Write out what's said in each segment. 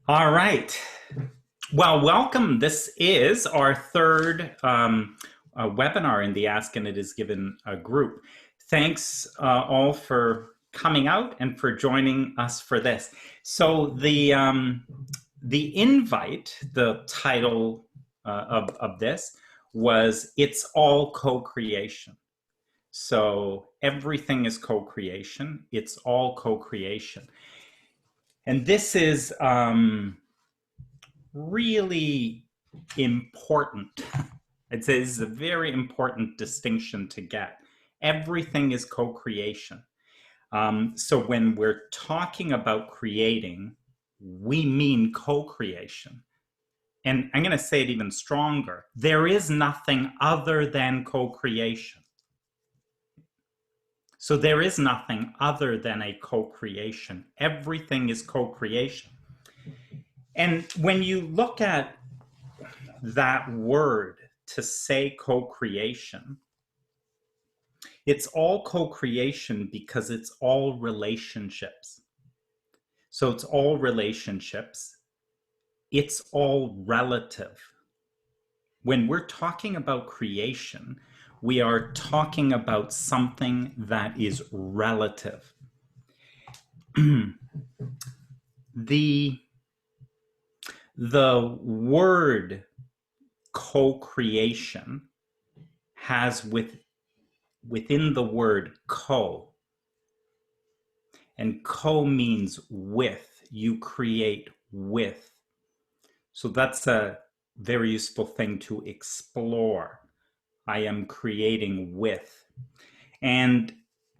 All right. Well, welcome. This is our third webinar in the Ask and It Is Given group. Thanks all for coming out and for joining us for this. So the invite, the title of this was "It's All Co-Creation." So everything is co-creation. It's all co-creation. And this is really important. I'd say this is a very important distinction to get. Everything is co-creation. So when we're talking about creating, we mean co-creation. And I'm going to say it even stronger. There is nothing other than co-creation. So there is nothing other than a co-creation. Everything is co-creation. And when you look at that word to say co-creation, it's all co-creation because it's all relationships. So it's all relationships. It's all relative. When we're talking about creation, we are talking about something that is relative. The word co-creation has within the word co, and co means with. You create with. So that's a very useful thing to explore. I am creating with. And,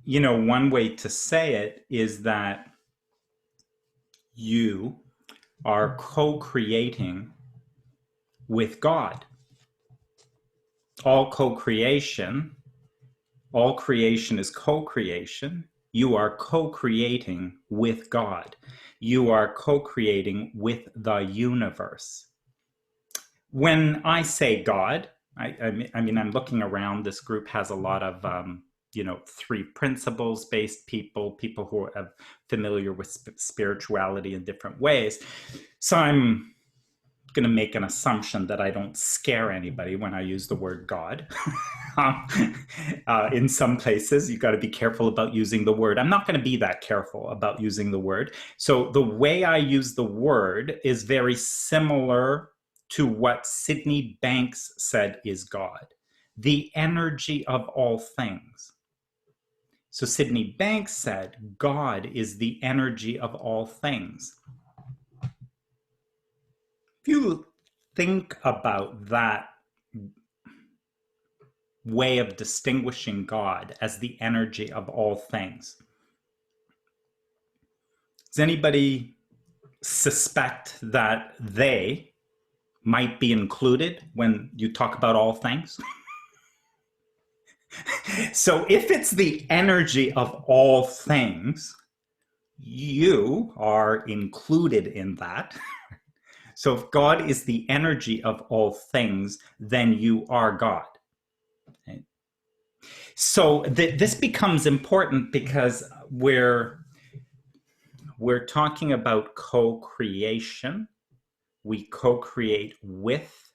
you know, one way to say it is that you are co-creating with God. All co-creation is co-creation. You are co-creating with God. You are co-creating with the universe. When I say God, I mean, I'm looking around. This group has a lot of, three principles based people who are familiar with spirituality in different ways. So I'm going to make an assumption that I don't scare anybody when I use the word God. In some places, you've got to be careful about using the word. I'm not going to be that careful about using the word. So the way I use the word is very similar to what Sydney Banks said is God, the energy of all things. So Sydney Banks said, God is the energy of all things. If you think about that way of distinguishing God as the energy of all things, does anybody suspect that they might be included when you talk about all things? So if it's the energy of all things, you are included in that. So if God is the energy of all things, then you are God. Okay? So this becomes important because we're talking about co-creation. We co-create with.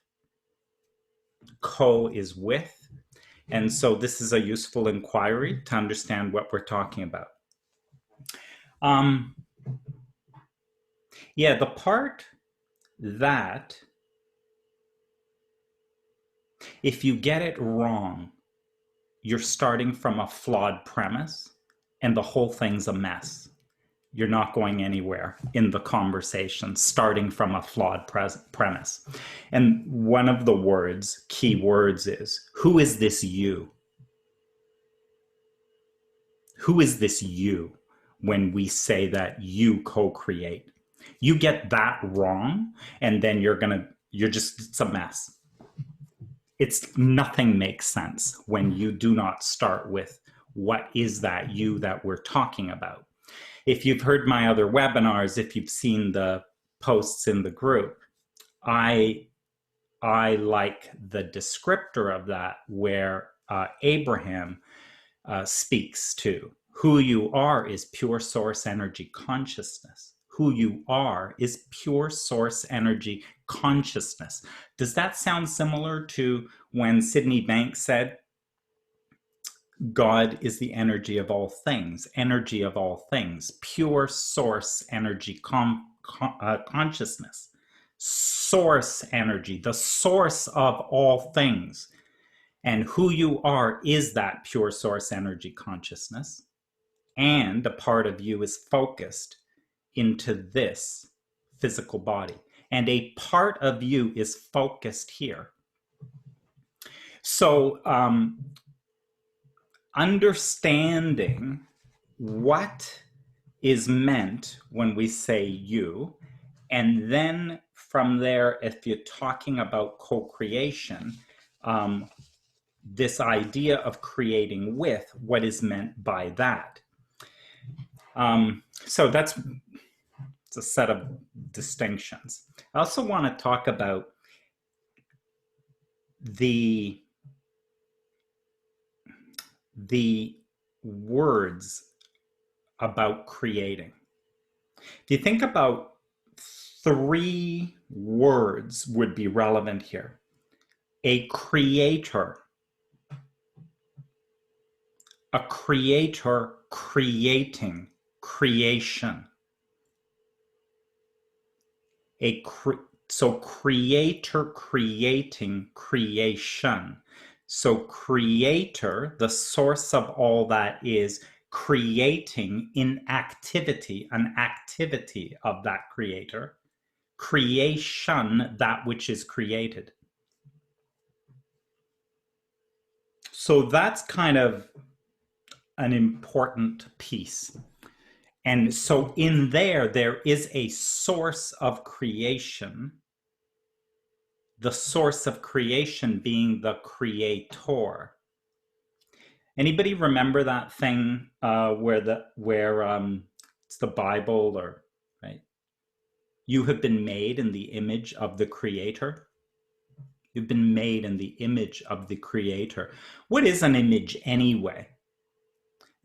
Co is with. And so this is a useful inquiry to understand what we're talking about. The part that if you get it wrong, you're starting from a flawed premise and the whole thing's a mess. You're not going anywhere in the conversation, starting from a flawed premise. And one of the key words is, who is this you? Who is this you when we say that you co-create? You get that wrong, and then it's a mess. Nothing makes sense when you do not start with what is that you that we're talking about. If you've heard my other webinars, if you've seen the posts in the group, I like the descriptor of that where Abraham speaks to who you are is pure source energy consciousness. who you are, is pure source energy consciousness. Does that sound similar to when Sydney Banks said, God is the energy of all things, pure source energy consciousness, source energy, the source of all things. And who you are is that pure source energy consciousness. And a part of you is focused into this physical body. And a part of you is focused here. So, understanding what is meant when we say you, and then from there, if you're talking about co-creation, this idea of creating with, what is meant by that. So it's a set of distinctions. I also want to talk about the words about creating. If you think about, 3 words would be relevant here. A creator creating, creation. So creator creating, creation. So creator, the source of all that, is creating in activity, an activity of that creator. Creation, that which is created. So that's kind of an important piece. And so in there is a source of creation, the source of creation being the creator. Anybody remember that thing where it's the Bible, or right? You have been made in the image of the Creator. You've been made in the image of the Creator. What is an image anyway?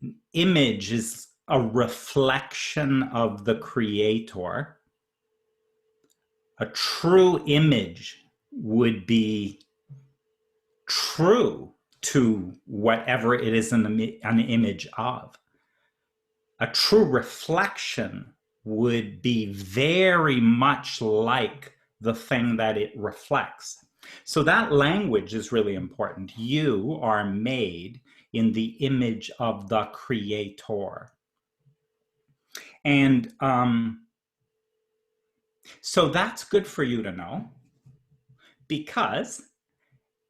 An image is a reflection of the Creator. A true image would be true to whatever it is an image of. A true reflection would be very much like the thing that it reflects. So that language is really important. You are made in the image of the Creator. And so that's good for you to know, because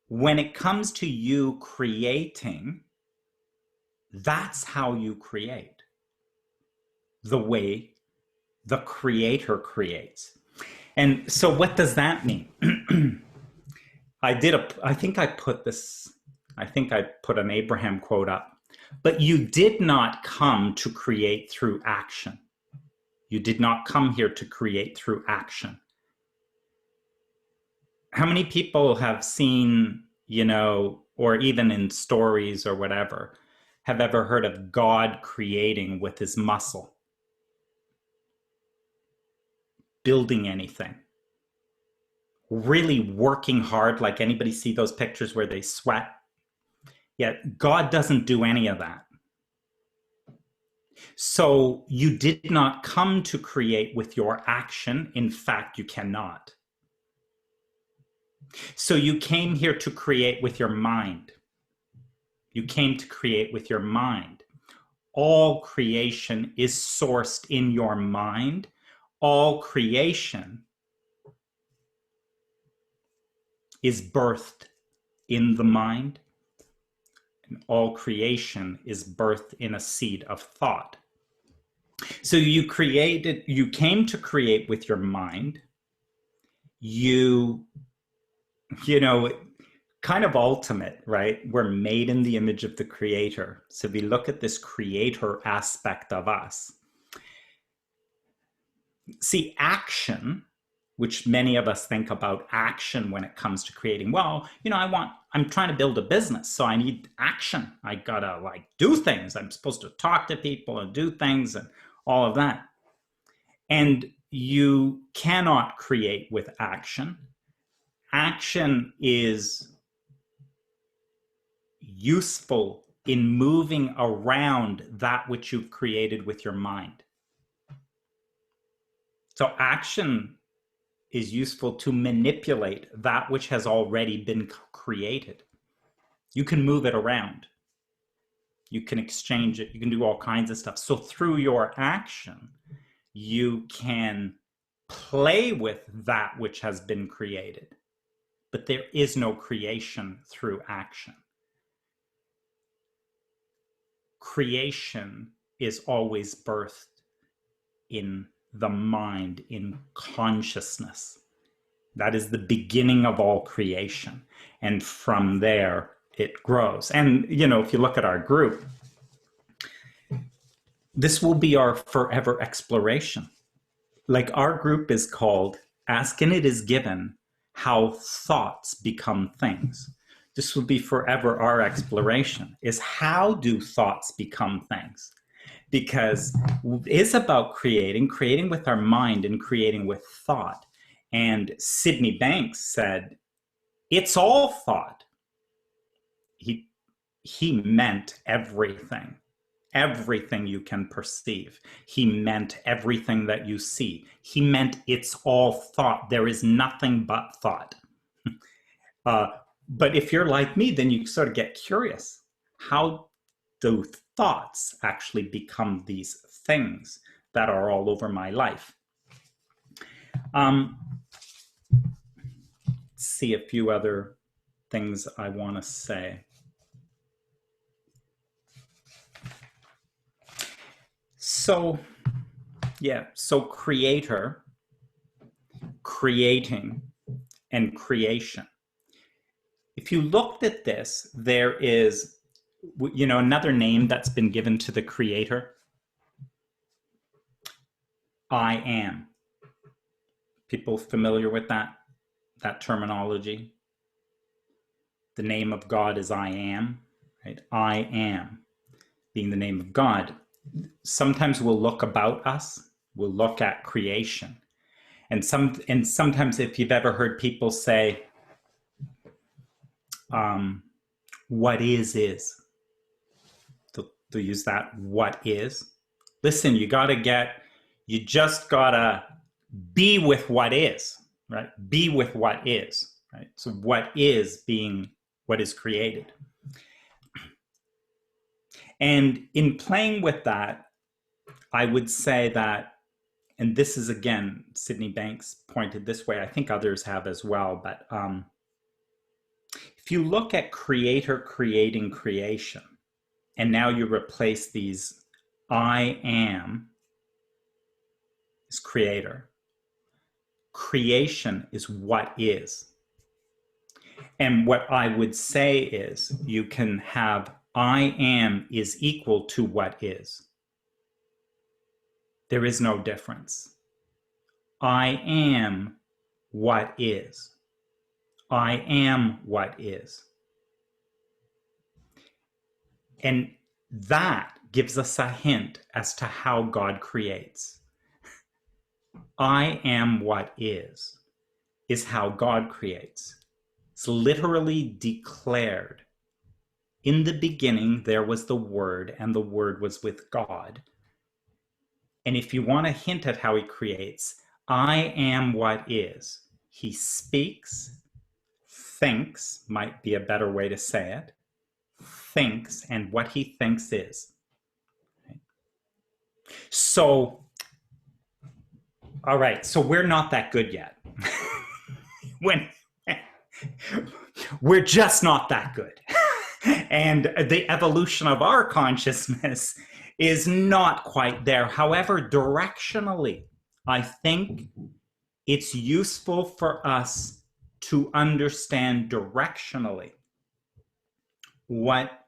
when it comes to you creating, that's how you create, the way the Creator creates. And so what does that mean? I think I put an Abraham quote up. But you did not come to create through action. You did not come here to create through action. How many people have seen, or even in stories or whatever, have ever heard of God creating with his muscle? Building anything. Really working hard, like anybody see those pictures where they sweat? Yet God doesn't do any of that. So you did not come to create with your action. In fact, you cannot. So you came here to create with your mind. You came to create with your mind. All creation is sourced in your mind. All creation is birthed in the mind. And all creation is birthed in a seed of thought. So you came to create with your mind. Kind of ultimate, right? We're made in the image of the Creator. So we look at this Creator aspect of us. See, action, which many of us think about action when it comes to creating. Well, I'm trying to build a business, so I need action. I gotta do things. I'm supposed to talk to people and do things and all of that. And you cannot create with action. Action is useful in moving around that which you've created with your mind. So action is useful to manipulate that which has already been created. You can move it around. You can exchange it. You can do all kinds of stuff. So through your action, you can play with that which has been created. But there is no creation through action. Creation is always birthed in the mind, in consciousness. That is the beginning of all creation. And from there, it grows. And, you know, if you look at our group, this will be our forever exploration. Like, our group is called Ask and It Is Given, How Thoughts Become Things. This will be forever our exploration, is how do thoughts become things? Because it's about creating with our mind and creating with thought. And Sydney Banks said, it's all thought. He meant everything you can perceive. He meant everything that you see. He meant it's all thought. There is nothing but thought. But if you're like me, then you sort of get curious. How do thoughts actually become these things that are all over my life? Let's see a few other things I want to say. So creator, creating, and creation. If you looked at this, there is, you know, another name that's been given to the creator. I am. People familiar with that terminology? The name of God is I am, right? I am being the name of God. Sometimes we'll look about us, we'll look at creation. And sometimes if you've ever heard people say, what is. They'll use that, what is. Listen, you just gotta be with what is, right? Be with what is, right? So what is being what is created. And in playing with that, I would say that, and this is again, Sydney Banks pointed this way, I think others have as well, but if you look at creator, creating, creation, and now you replace these I am is creator. Creation is what is. And what I would say is you can have I am is equal to what is. There is no difference. I am what is. I am what is. And that gives us a hint as to how God creates. I am what is how God creates. It's literally declared. In the beginning, there was the Word, and the Word was with God. And if you want a hint at how he creates, I am what is. He speaks, thinks, might be a better way to say it, thinks, and what he thinks is. Okay. So, all right, so we're not that good yet. We're just not that good. And the evolution of our consciousness is not quite there. However, directionally, I think it's useful for us to understand directionally what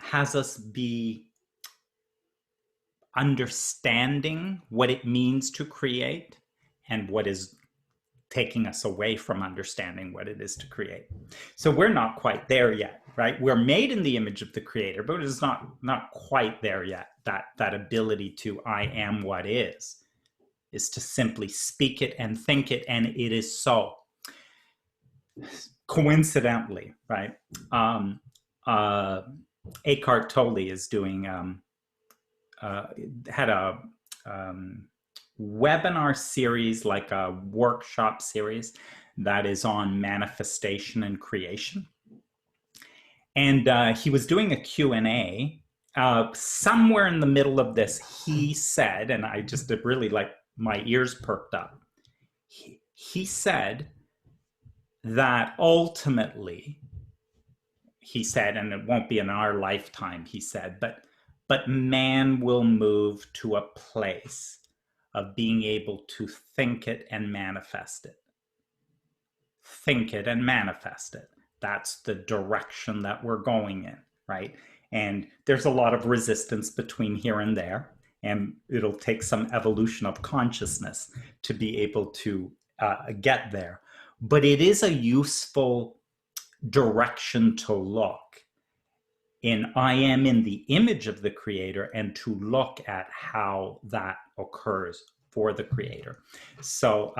has us be understanding what it means to create and what is taking us away from understanding what it is to create. So we're not quite there yet, right? We're made in the image of the Creator, but it's not quite there yet, that ability to I am what is. is to simply speak it and think it, and it is so. Coincidentally, right? Eckhart Tolle is doing had a webinar series, like a workshop series, that is on manifestation and creation. And he was doing a Q&A. Somewhere in the middle of this, he said, and I just really, like, my ears perked up. He said that ultimately, he said, and it won't be in our lifetime, he said, but man will move to a place of being able to think it and manifest it. Think it and manifest it. That's the direction that we're going in, right? And there's a lot of resistance between here and there, and it'll take some evolution of consciousness to be able to get there. But it is a useful direction to look in. I am in the image of the Creator, and to look at how that occurs for the Creator. So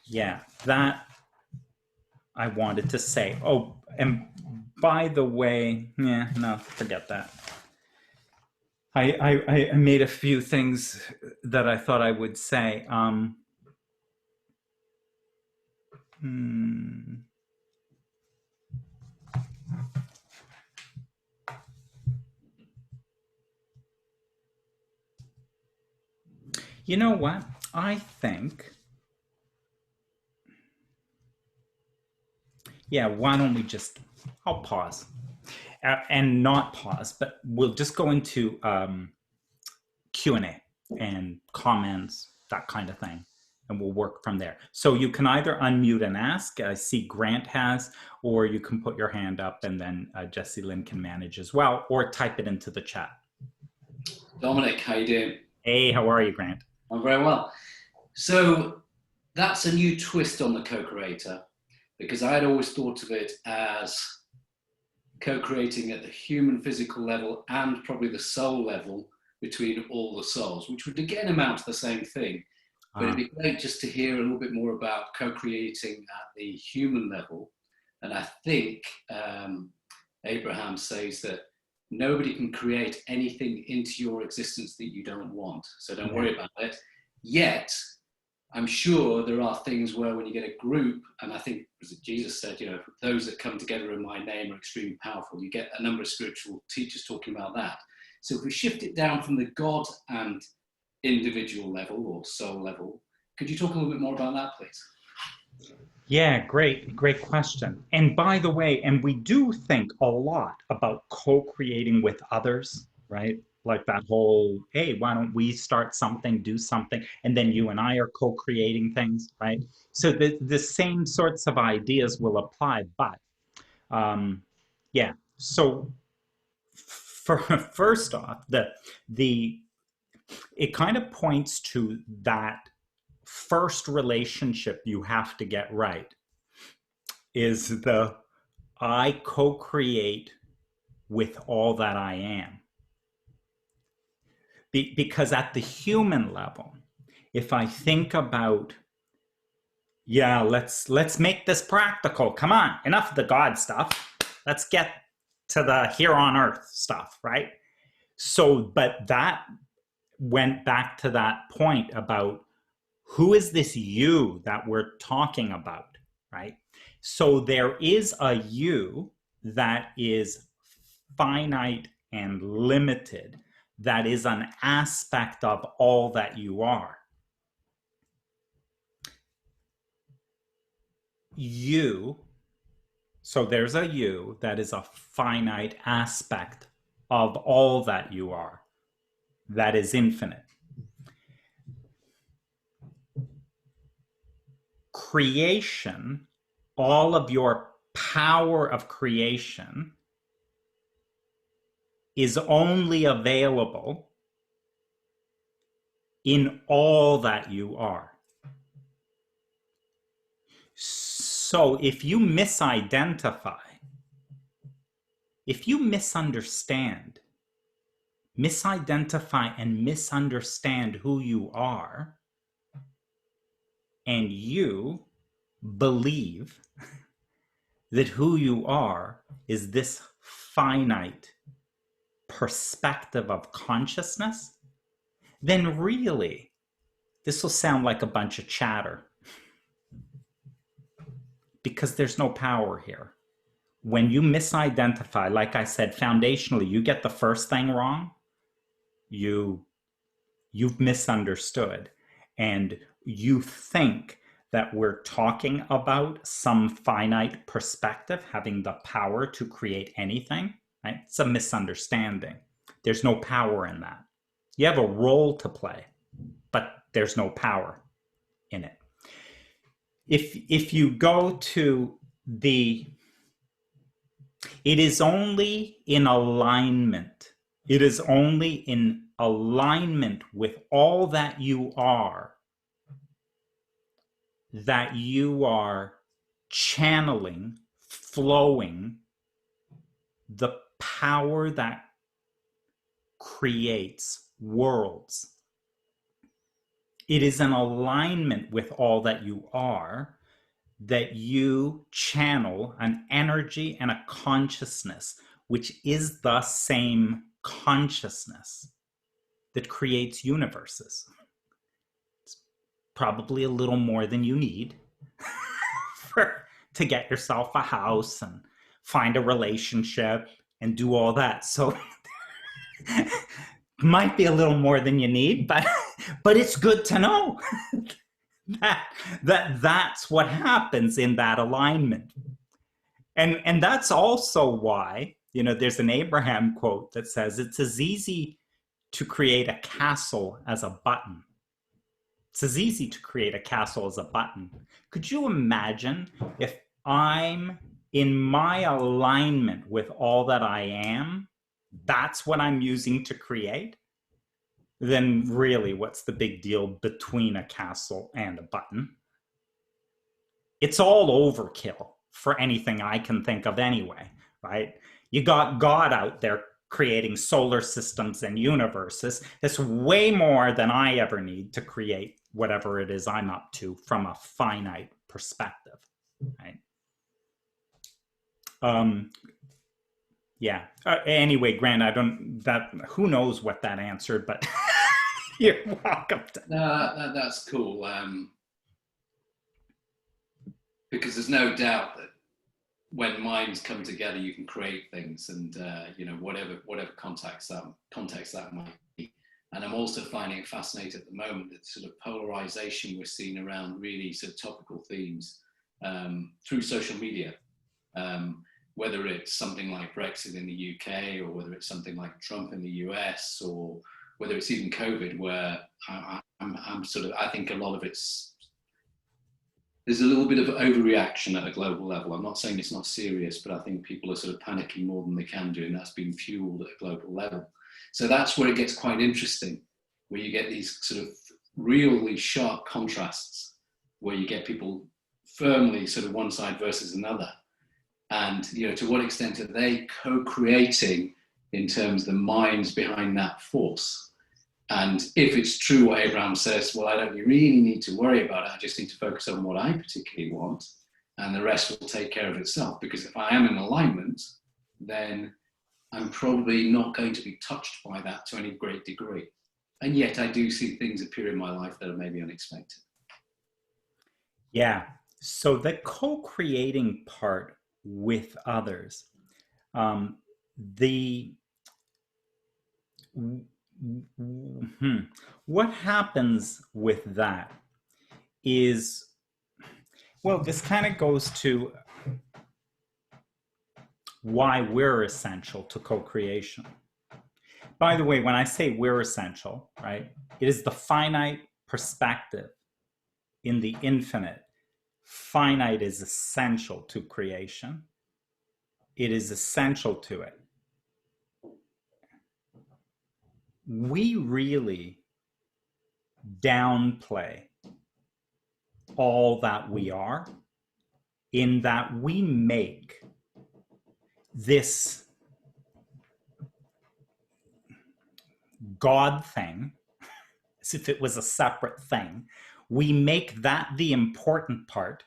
yeah, that I wanted to say. Oh, and by the way, yeah, no, forget that. I made a few things that I thought I would say. You know what? I think, yeah, why don't we just, I'll pause. And not pause, but we'll just go into Q&A and comments, that kind of thing, and we'll work from there. So you can either unmute and ask, I see Grant has, or you can put your hand up, and then Jessie Lynn can manage as well, or type it into the chat. Dominic, how you doing? Hey, how are you, Grant? I'm very well. So that's a new twist on the co-creator, because I had always thought of it as co-creating at the human physical level and probably the soul level between all the souls, which would again amount to the same thing. But it'd be great just to hear a little bit more about co-creating at the human level. And I think Abraham says that nobody can create anything into your existence that you don't want. So don't worry about it. Yet, I'm sure there are things where when you get a group, and I think Jesus said, you know, those that come together in my name are extremely powerful. You get a number of spiritual teachers talking about that. So if we shift it down from the God and individual level or soul level, could you talk a little bit more about that, please? Yeah, great question. And by the way, and we do think a lot about co-creating with others, right? Like that whole, hey, why don't we start something, do something, and then you and I are co-creating things, right? So the same sorts of ideas will apply, but yeah. So first off, it kind of points to that first relationship you have to get right, is the I co-create with all that I am. Because at the human level, if I think about, yeah, let's make this practical. Come on, enough of the God stuff. Let's get to the here on earth stuff, right? So, but that went back to that point about who is this you that we're talking about, right? So there is a you that is finite and limited, that is an aspect of all that you are. You, so there's a you that is a finite aspect of all that you are, that is infinite. Creation, all of your power of creation is only available in all that you are. So if you misidentify, if you misunderstand misidentify and misunderstand who you are, and you believe that who you are is this finite perspective of consciousness, then really, this will sound like a bunch of chatter, because there's no power here. When you misidentify, like I said, foundationally, you get the first thing wrong, you've misunderstood, and you think that we're talking about some finite perspective having the power to create anything, right? It's a misunderstanding. There's no power in that. You have a role to play, but there's no power in it. If you go to it is only in alignment. It is only in alignment with all that you are channeling, flowing the power that creates worlds. It is in alignment with all that you are that you channel an energy and a consciousness, which is the same consciousness that creates universes. It's probably a little more than you need to get yourself a house and find a relationship and do all that. So might be a little more than you need, but it's good to know that's what happens in that alignment. And that's also why, there's an Abraham quote that says it's as easy to create a castle as a button. It's as easy to create a castle as a button. Could you imagine if I'm in my alignment with all that I am, that's what I'm using to create? Then really, what's the big deal between a castle and a button? It's all overkill for anything I can think of anyway, right? You got God out there creating solar systems and universes. It's way more than I ever need to create whatever it is I'm up to from a finite perspective, right? Yeah. Anyway, Grant, who knows what that answered, but you're welcome to. No, that's cool. Because there's no doubt that when minds come together, you can create things, and whatever context that might be. And I'm also finding it fascinating at the moment that sort of polarization we're seeing around really sort of topical themes through social media. Whether it's something like Brexit in the UK, or whether it's something like Trump in the US, or whether it's even COVID, where I think a lot of there's a little bit of overreaction at a global level. I'm not saying it's not serious, but I think people are sort of panicking more than they can do, and that's been fueled at a global level. So that's where it gets quite interesting, where you get these sort of really sharp contrasts, where you get people firmly sort of one side versus another. And, to what extent are they co-creating in terms of the minds behind that force? And if it's true what Abraham says, well, I don't really need to worry about it. I just need to focus on what I particularly want, and the rest will take care of itself. Because if I am in alignment, then I'm probably not going to be touched by that to any great degree. And yet I do see things appear in my life that are maybe unexpected. Yeah. So the co-creating part with others, what happens with that is, well, this kind of goes to why we're essential to co-creation. By the way, when I say we're essential, right, it is the finite perspective in the infinite. Finite is essential to creation. It is essential to it. We really downplay all that we are, in that we make this God thing, as if it was a separate thing. We make that the important part.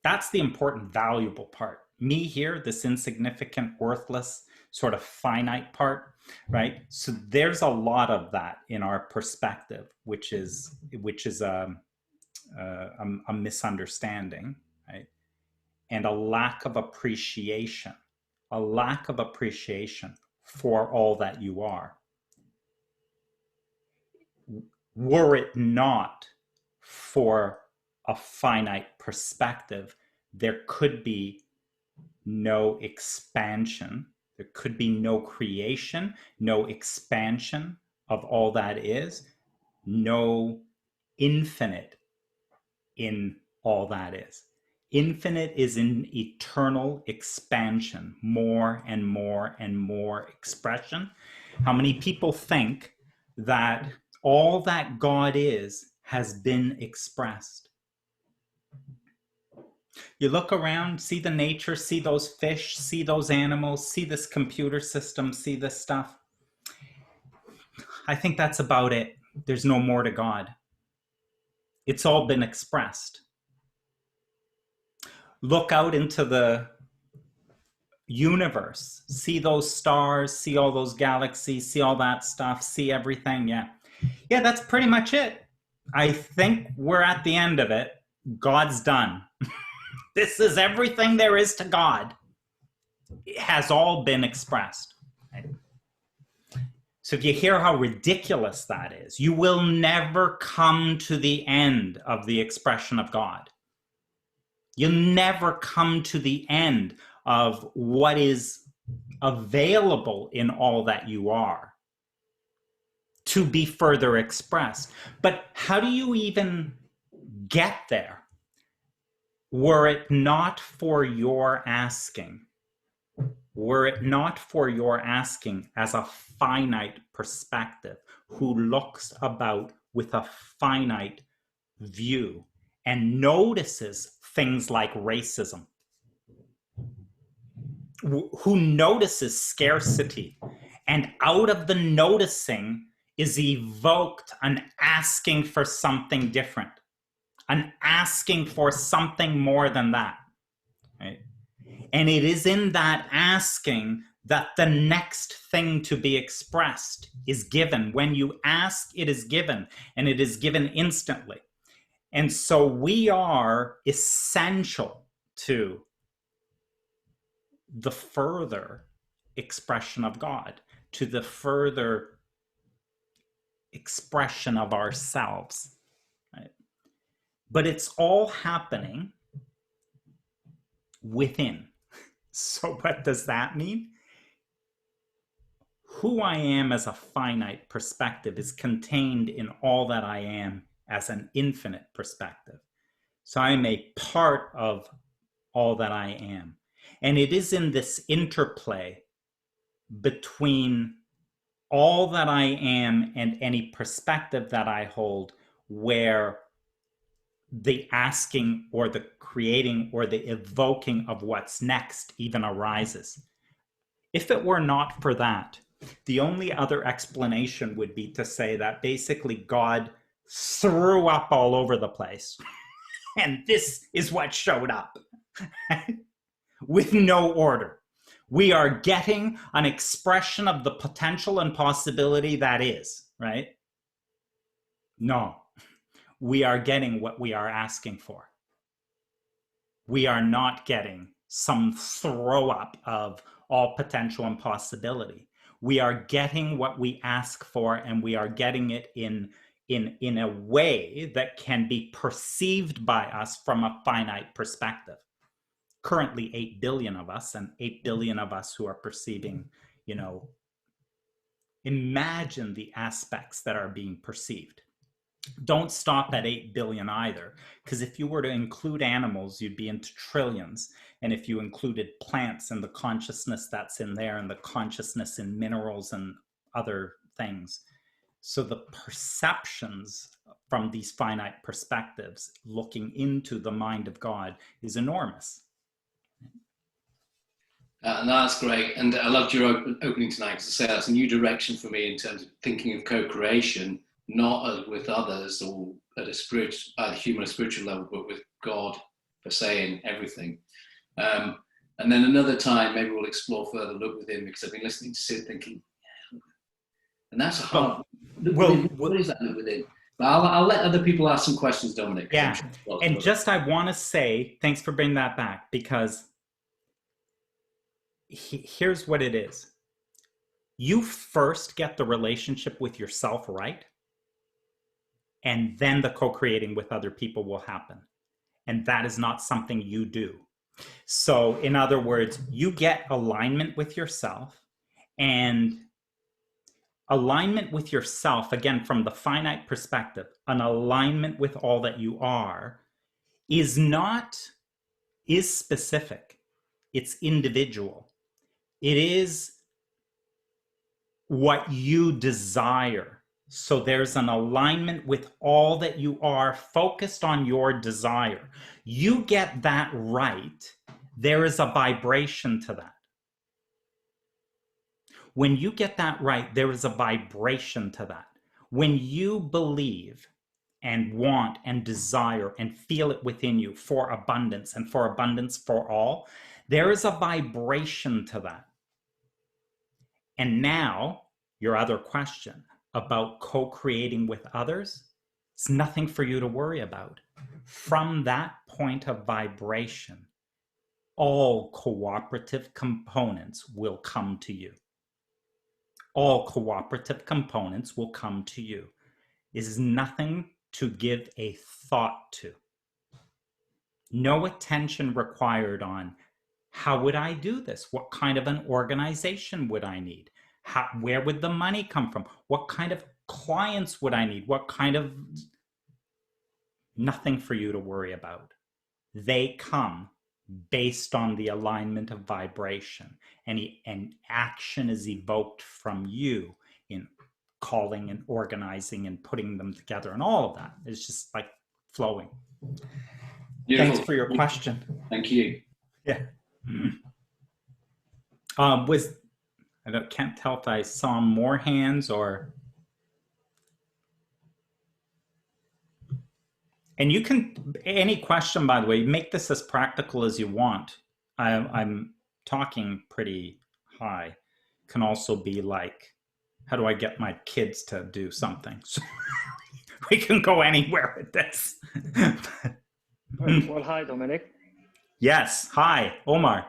That's the important, valuable part. Me here, this insignificant, worthless, sort of finite part, right? So there's a lot of that in our perspective, which is a misunderstanding, right? And a lack of appreciation, for all that you are. Were it not for a finite perspective, there could be no expansion. There could be no creation, no expansion of all that is, no infinite in all that is. Infinite is in eternal expansion, more and more and more expression. How many people think that all that God is has been expressed? You look around, see the nature, see those fish, see those animals, see this computer system, see this stuff. I think that's about it. There's no more to God. It's all been expressed. Look out into the universe, see those stars, see all those galaxies, see all that stuff, see everything. Yeah, that's pretty much it. I think we're at the end of it. God's done. This is everything there is to God. It has all been expressed. Right? So if you hear how ridiculous that is, you will never come to the end of the expression of God. You'll never come to the end of what is available in all that you are to be further expressed. But how do you even get there? Were it not for your asking, as a finite perspective, who looks about with a finite view and notices things like racism, who notices scarcity, and out of the noticing is evoked an asking for something different, an asking for something more than that, right? And it is in that asking that the next thing to be expressed is given. When you ask, it is given, and it is given instantly. And so we are essential to the further expression of God, to the further expression of ourselves, right? But it's all happening within. So what does that mean? Who I am as a finite perspective is contained in all that I am as an infinite perspective. So I am a part of all that I am. And it is in this interplay between all that I am and any perspective that I hold where the asking or the creating or the evoking of what's next even arises. If it were not for that, the only other explanation would be to say that basically God threw up all over the place. And this is what showed up with no order. We are getting an expression of the potential and possibility that is, right? No, we are getting what we are asking for. We are not getting some throw up of all potential and possibility. We are getting what we ask for, and we are getting it in a way that can be perceived by us from a finite perspective. Currently 8 billion of us, and 8 billion of us who are perceiving, imagine the aspects that are being perceived. Don't stop at 8 billion either, because if you were to include animals, you'd be into trillions. And if you included plants and the consciousness that's in there, and the consciousness in minerals and other things. So the perceptions from these finite perspectives looking into the mind of God is enormous. And that's great. And I loved your opening tonight, because I say that's a new direction for me in terms of thinking of co-creation, not with others or at a spiritual, either human or spiritual level, but with God per se in everything. And then another time, maybe we'll explore further, look within, because I've been listening to Sid thinking, and that's a hard. What is that look within? But I'll let other people ask some questions, Dominic. Yeah, and just I want to say, thanks for bringing that back, because here's what it is. You first get the relationship with yourself right, and then the co-creating with other people will happen. And that is not something you do. So in other words, you get alignment with yourself, and alignment with yourself, again, from the finite perspective, an alignment with all that you are is specific. It's individual. It is what you desire. So there's an alignment with all that you are, focused on your desire. You get that right, there is a vibration to that. When you get that right, there is a vibration to that. When you believe and want and desire and feel it within you for abundance and for abundance for all, there is a vibration to that. And now, your other question about co-creating with others, it's nothing for you to worry about. From that point of vibration, all cooperative components will come to you. All cooperative components will come to you. It is nothing to give a thought to. No attention required on how would I do this? What kind of an organization would I need? Where would the money come from? What kind of clients would I need? What kind of... Nothing for you to worry about. They come based on the alignment of vibration, and action is evoked from you in calling and organizing and putting them together, and all of that is just like flowing. Beautiful. Thanks for your question. Thank you. Yeah. Can't tell if I saw more hands or... And you can, any question, by the way, make this as practical as you want. I'm talking pretty high. Can also be like, how do I get my kids to do something? So we can go anywhere with this. Well, hi, Dominic. Yes, hi, Omar.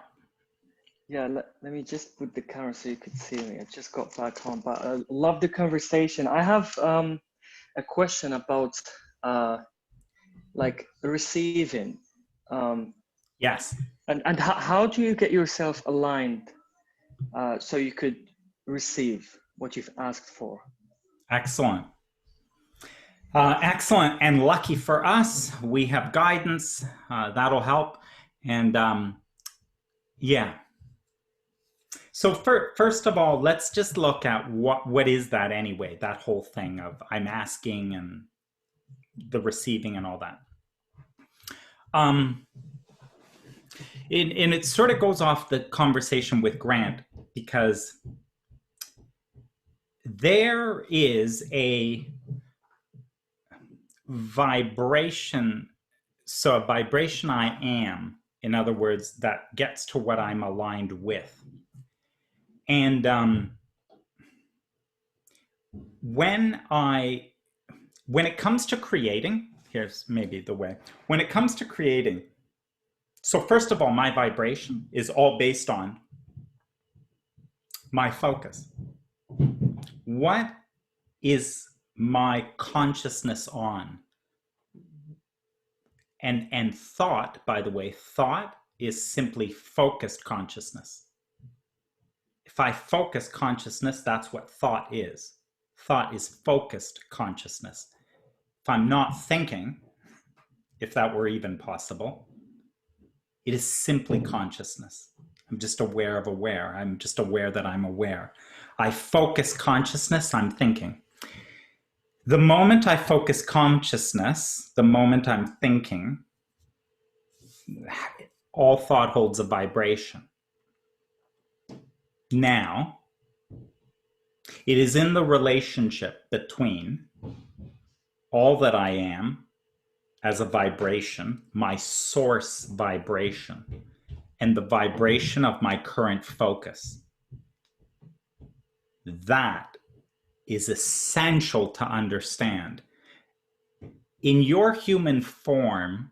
Yeah, let me just put the camera so you could see me. I just got back home, but I love the conversation. I have a question about like receiving. Yes. And how do you get yourself aligned so you could receive what you've asked for? Excellent. Excellent. And lucky for us, we have guidance. That'll help. And yeah. So first of all, let's just look at what is that anyway, that whole thing of I'm asking and the receiving and all that. And it sort of goes off the conversation with Grant, because there is a vibration. So a vibration I am, in other words, that gets to what I'm aligned with. And when it comes to creating, here's maybe the way. When it comes to creating, so first of all, my vibration is all based on my focus. What is my consciousness on? And thought, by the way, thought is simply focused consciousness. If I focus consciousness, that's what thought is. Thought is focused consciousness. If I'm not thinking, if that were even possible, it is simply consciousness. I'm just aware of aware. I'm just aware that I'm aware. I focus consciousness, I'm thinking. The moment I focus consciousness, the moment I'm thinking, all thought holds a vibration. Now, it is in the relationship between all that I am as a vibration, my source vibration, and the vibration of my current focus. That is essential to understand. In your human form,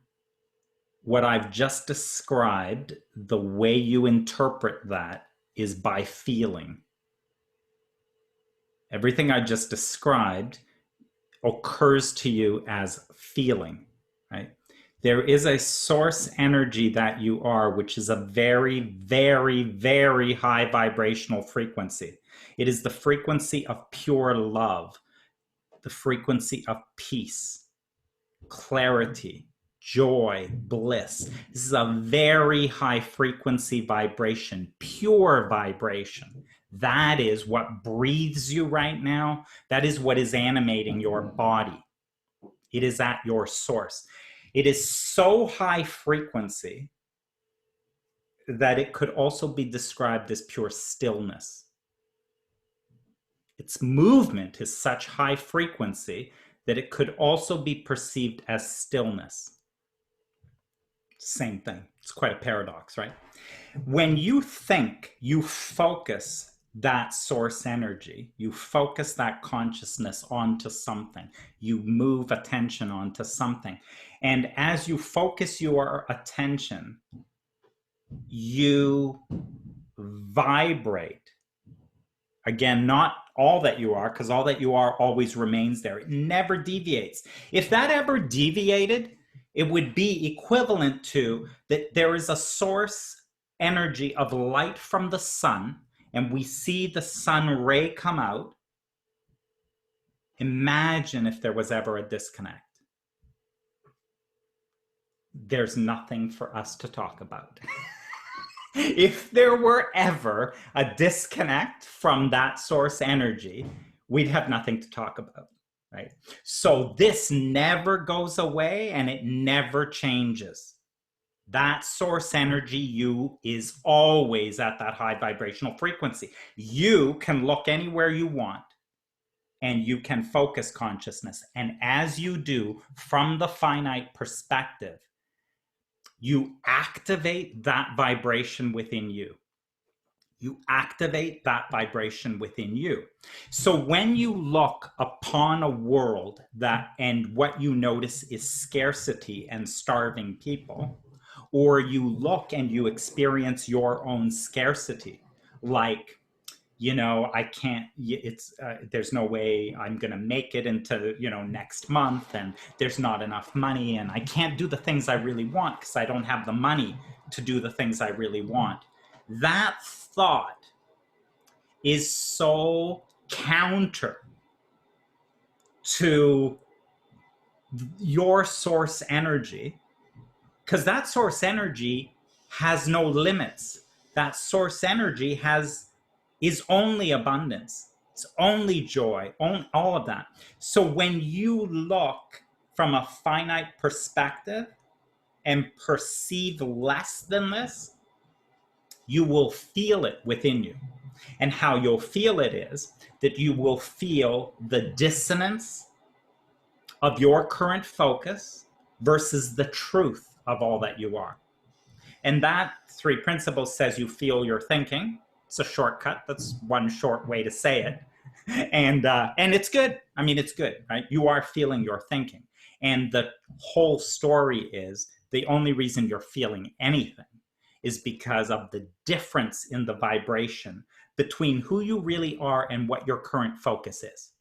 what I've just described, the way you interpret that is by feeling. Everything I just described occurs to you as feeling, right? There is a source energy that you are, which is a very, very, very high vibrational frequency. It is the frequency of pure love, the frequency of peace, clarity, joy, bliss. This is a very high frequency vibration, pure vibration. That is what breathes you right now. That is what is animating your body. It is at your source. It is so high frequency that it could also be described as pure stillness. Its movement is such high frequency that it could also be perceived as stillness. Same thing. It's quite a paradox, right? When you think, you focus that source energy, you focus that consciousness onto something, you move attention onto something. And as you focus your attention, you vibrate. Again, not all that you are, because all that you are always remains there. It never deviates. If that ever deviated, it would be equivalent to that there is a source energy of light from the sun, and we see the sun ray come out. Imagine if there was ever a disconnect. There's nothing for us to talk about. If there were ever a disconnect from that source energy, we'd have nothing to talk about, right? So this never goes away and it never changes. That source energy, you, is always at that high vibrational frequency. You can look anywhere you want and you can focus consciousness. And as you do, from the finite perspective, you activate that vibration within you. You activate that vibration within you. So when you look upon a world that, and what you notice is scarcity and starving people, or you look and you experience your own scarcity, like, you know, I can't, it's, there's no way I'm going to make it into, you know, next month, and there's not enough money, and I can't do the things I really want because I don't have the money to do the things I really want. That thought is so counter to your source energy, because that source energy has no limits. That source energy is only abundance. It's only joy, all of that. So when you look from a finite perspective and perceive less than this, you will feel it within you. And how you'll feel it is that you will feel the dissonance of your current focus versus the truth of all that you are. And that three principles says you feel your thinking. It's a shortcut. That's one short way to say it. And it's good. I mean, it's good, right? You are feeling your thinking. And the whole story is the only reason you're feeling anything is because of the difference in the vibration between who you really are and what your current focus is.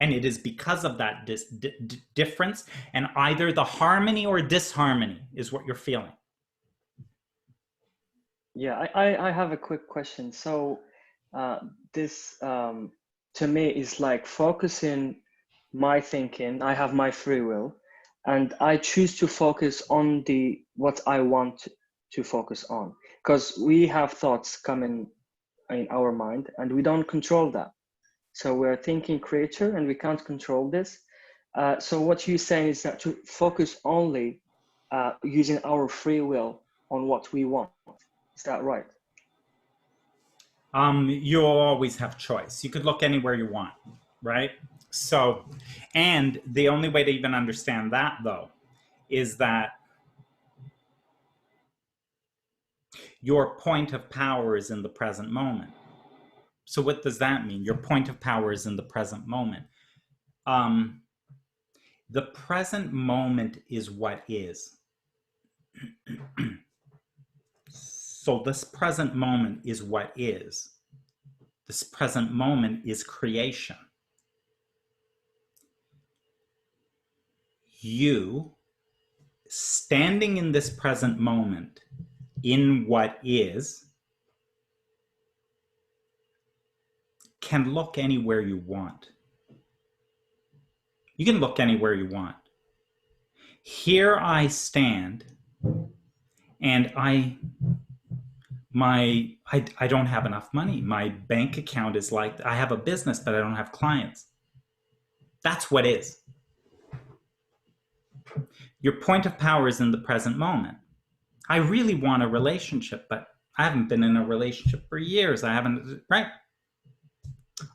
And it is because of that difference, and either the harmony or disharmony is what you're feeling. Yeah, I have a quick question. So this to me is like focusing my thinking. I have my free will, and I choose to focus on what I want to focus on, because we have thoughts coming in our mind and we don't control that. So we're thinking creature and we can't control this. So what you're saying is that to focus only using our free will on what we want. Is that right? You'll always have choice. You could look anywhere you want, right? So, and the only way to even understand that, though, is that your point of power is in the present moment. So what does that mean? Your point of power is in the present moment. The present moment is what is. So this present moment is what is. This present moment is creation. You, standing in this present moment, in what is, can look anywhere you want. You can look anywhere you want. Here I stand, and I don't have enough money. My bank account is like, I have a business, but I don't have clients. That's what is. Your point of power is in the present moment. I really want a relationship, but I haven't been in a relationship for years. I haven't, right?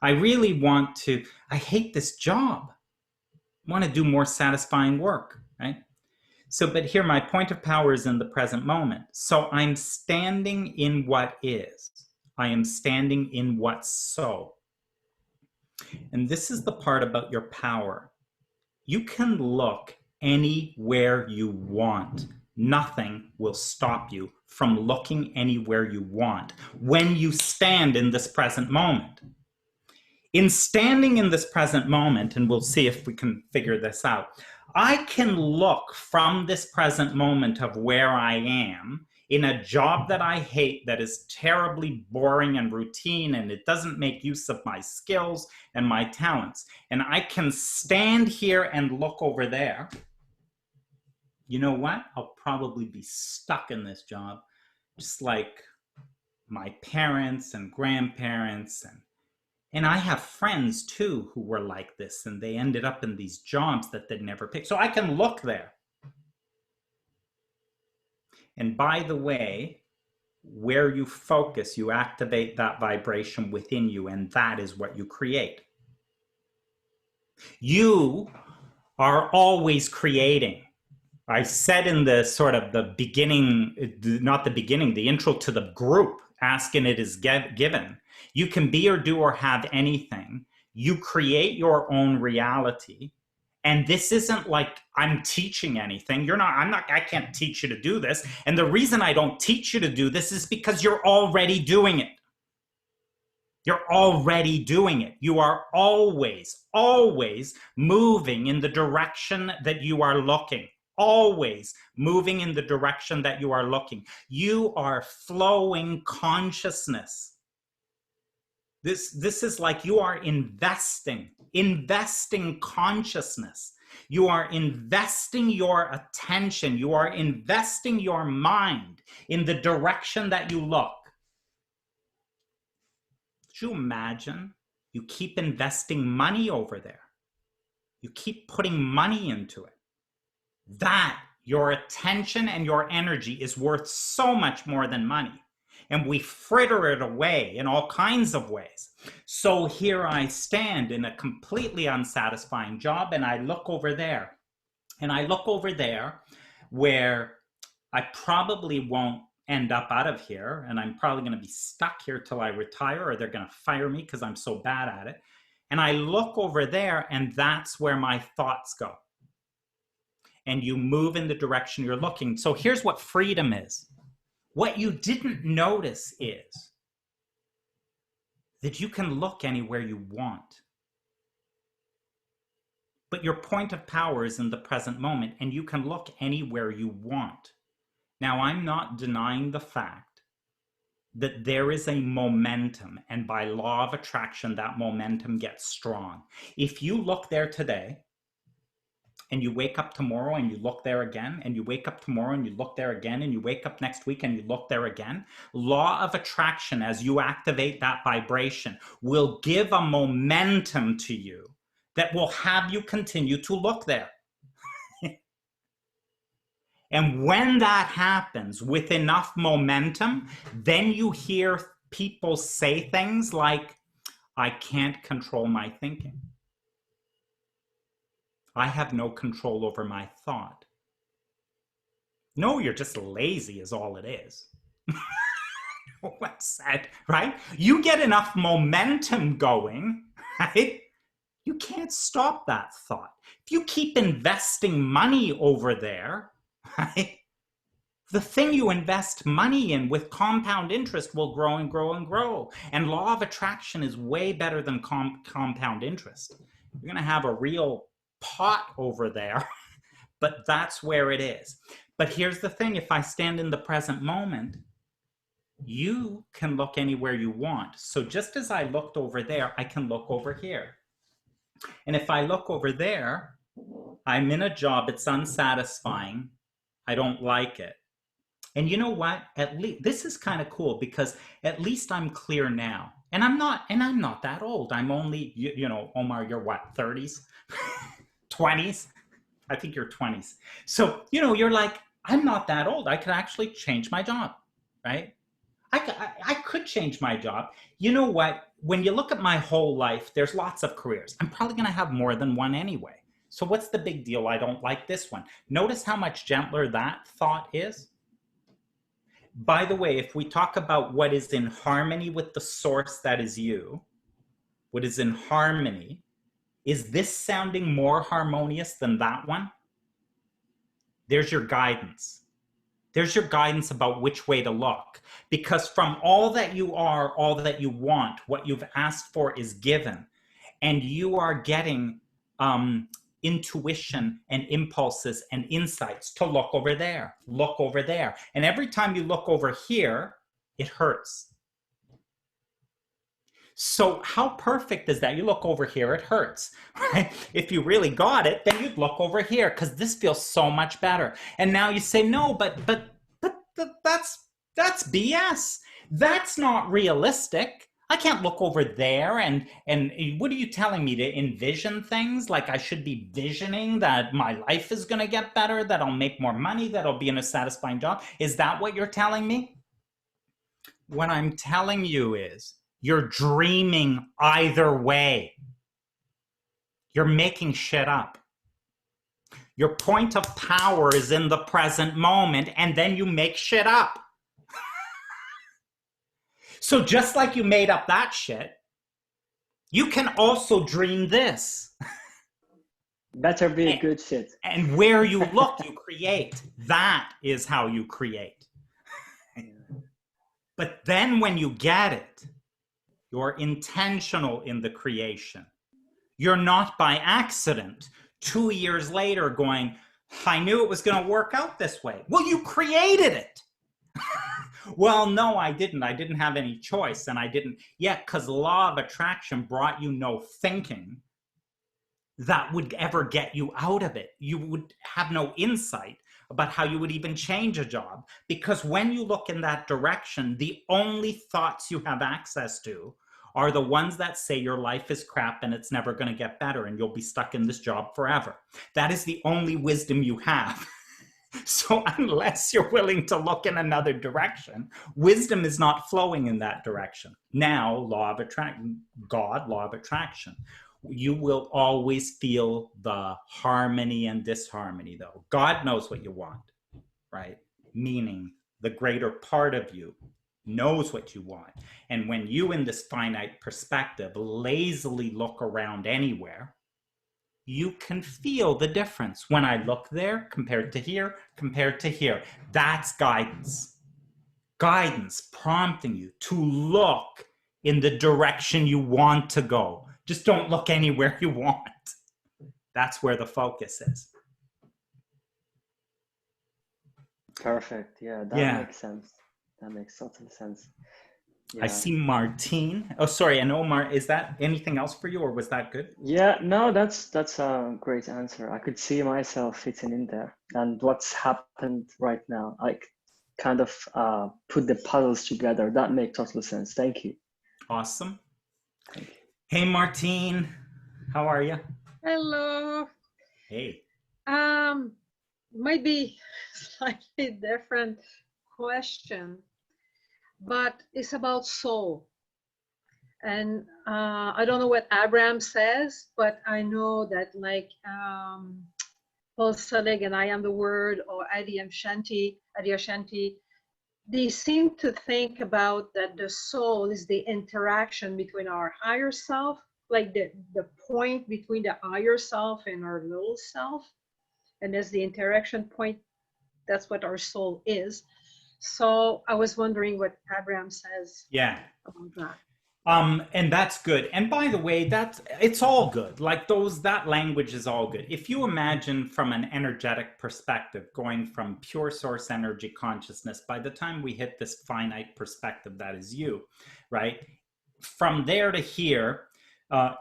I really want to, I hate this job. I want to do more satisfying work, right? So, but here my point of power is in the present moment. So I'm standing in what is. I am standing in what's so. And this is the part about your power. You can look anywhere you want. Nothing will stop you from looking anywhere you want when you stand in this present moment. In standing in this present moment, and we'll see if we can figure this out, I can look from this present moment of where I am in a job that I hate, that is terribly boring and routine, and it doesn't make use of my skills and my talents. And I can stand here and look over there. You know what? I'll probably be stuck in this job, just like my parents and grandparents. And I have friends too who were like this, and they ended up in these jobs that they'd never picked. So I can look there. And by the way, where you focus, you activate that vibration within you, and that is what you create. You are always creating. I said in the sort of the beginning, not the beginning, the intro to the group, asking it is given. You can be or do or have anything. You create your own reality. And this isn't like I'm teaching anything. I can't teach you to do this. And the reason I don't teach you to do this is because you're already doing it. You're already doing it. You are always, always moving in the direction that you are looking. Always moving in the direction that you are looking. You are flowing consciousness. This is like you are investing consciousness. You are investing your attention. You are investing your mind in the direction that you look. Could you imagine? You keep investing money over there. You keep putting money into it. That, your attention and your energy is worth so much more than money. And we fritter it away in all kinds of ways. So here I stand in a completely unsatisfying job, and I look over there. And I look over there where I probably won't end up out of here, and I'm probably going to be stuck here till I retire, or they're going to fire me because I'm so bad at it. And I look over there, and that's where my thoughts go. And you move in the direction you're looking. So here's what freedom is. What you didn't notice is that you can look anywhere you want. But your point of power is in the present moment, and you can look anywhere you want. Now, I'm not denying the fact that there is a momentum, and by law of attraction, that momentum gets strong. If you look there today, and you wake up tomorrow and you look there again, and you wake up tomorrow and you look there again, and you wake up next week and you look there again, law of attraction, as you activate that vibration, will give a momentum to you that will have you continue to look there. And when that happens with enough momentum, then you hear people say things like, I can't control my thinking. I have no control over my thought. No, you're just lazy is all it is. What's said, right? You get enough momentum going, right? You can't stop that thought. If you keep investing money over there, right? The thing you invest money in with compound interest will grow and grow and grow. And law of attraction is way better than compound interest. You're going to have a real pot over there, but that's where it is. But here's the thing, if I stand in the present moment, you can look anywhere you want. So just as I looked over there, I can look over here. And if I look over there, I'm in a job, it's unsatisfying, I don't like it. And you know what? At least this is kind of cool because at least I'm clear now. And I'm not that old. I'm only, you know, Omar, you're what, 30s? 20s? I think you're 20s. So, you know, you're like, I'm not that old. I could actually change my job, right? I could change my job. You know what? When you look at my whole life, there's lots of careers. I'm probably going to have more than one anyway. So what's the big deal? I don't like this one. Notice how much gentler that thought is. By the way, if we talk about what is in harmony with the source that is you, what is in harmony, is this sounding more harmonious than that one? There's your guidance. There's your guidance about which way to look. Because from all that you are, all that you want, what you've asked for is given. And you are getting intuition and impulses and insights to look over there, look over there. And every time you look over here, it hurts. So how perfect is that? You look over here, it hurts, right? If you really got it, then you'd look over here because this feels so much better. And now you say, no, but that's BS. That's not realistic. I can't look over there and what are you telling me, to envision things? Like I should be visioning that my life is going to get better, that I'll make more money, that I'll be in a satisfying job. Is that what you're telling me? What I'm telling you is you're dreaming either way. You're making shit up. Your point of power is in the present moment, and then you make shit up. So just like you made up that shit, you can also dream this. Better be a good shit. And where you look, you create. That is how you create. But then when you get it, you're intentional in the creation. You're not by accident 2 years later going, I knew it was going to work out this way. Well, you created it. Well, no, I didn't. I didn't have any choice. And I didn't yet, because law of attraction brought you no thinking that would ever get you out of it. You would have no insight about how you would even change a job. Because when you look in that direction, the only thoughts you have access to are the ones that say your life is crap and it's never going to get better and you'll be stuck in this job forever. That is the only wisdom you have. So unless you're willing to look in another direction, wisdom is not flowing in that direction. Now, law of attraction, God, law of attraction. You will always feel the harmony and disharmony, though. God knows what you want, right? Meaning the greater part of you knows what you want. And when you, in this finite perspective, lazily look around anywhere, you can feel the difference. When I look there compared to here, compared to here, that's guidance. Guidance prompting you to look in the direction you want to go. Just don't look anywhere you want. That's where the focus is. Perfect. Yeah, that makes sense. That makes total sense. Yeah. I see Martine. Oh, sorry. And Omar, is that anything else for you, or was that good? Yeah, no, that's a great answer. I could see myself fitting in there. And what's happened right now, I kind of put the puzzles together. That makes total sense. Thank you. Awesome. Thank you. Hey, Martine. How are you? Hello. Hey. Might be slightly different question. but it's about soul. And I don't know what Abraham says, but I know that like Paul Selig and I Am the Word, or Adyashanti, they seem to think about that the soul is the interaction between our higher self, like the point between the higher self and our low self. And as the interaction point, that's what our soul is. So I was wondering what Abraham says Yeah. about that. And that's good. And by the way, it's all good. Like that language is all good. If you imagine from an energetic perspective, going from pure source energy consciousness, by the time we hit this finite perspective, that is you, right? From there to here,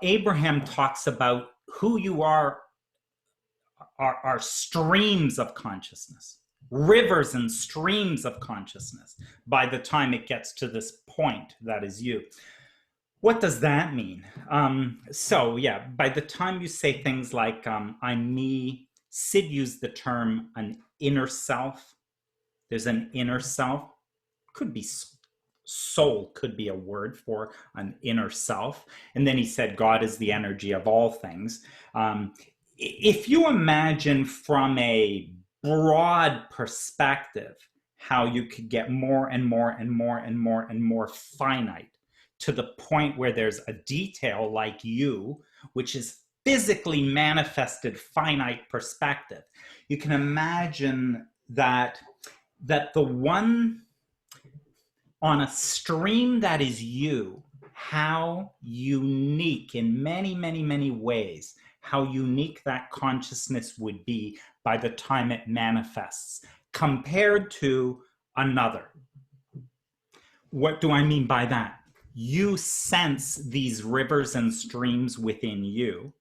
Abraham talks about who you are streams of consciousness, rivers and streams of consciousness by the time it gets to this point that is you. What does that mean? So yeah, by the time you say things like I'm me, Sid used the term an inner self. There's an inner self. Could be soul, could be a word for an inner self. And then he said God is the energy of all things. If you imagine from a broad perspective how you could get more and more and more and more and more finite, to the point where there's a detail like you, which is physically manifested finite perspective. You can imagine that the one on a stream that is you, how unique in many, many, many ways, how unique that consciousness would be by the time it manifests compared to another. What do I mean by that? You sense these rivers and streams within you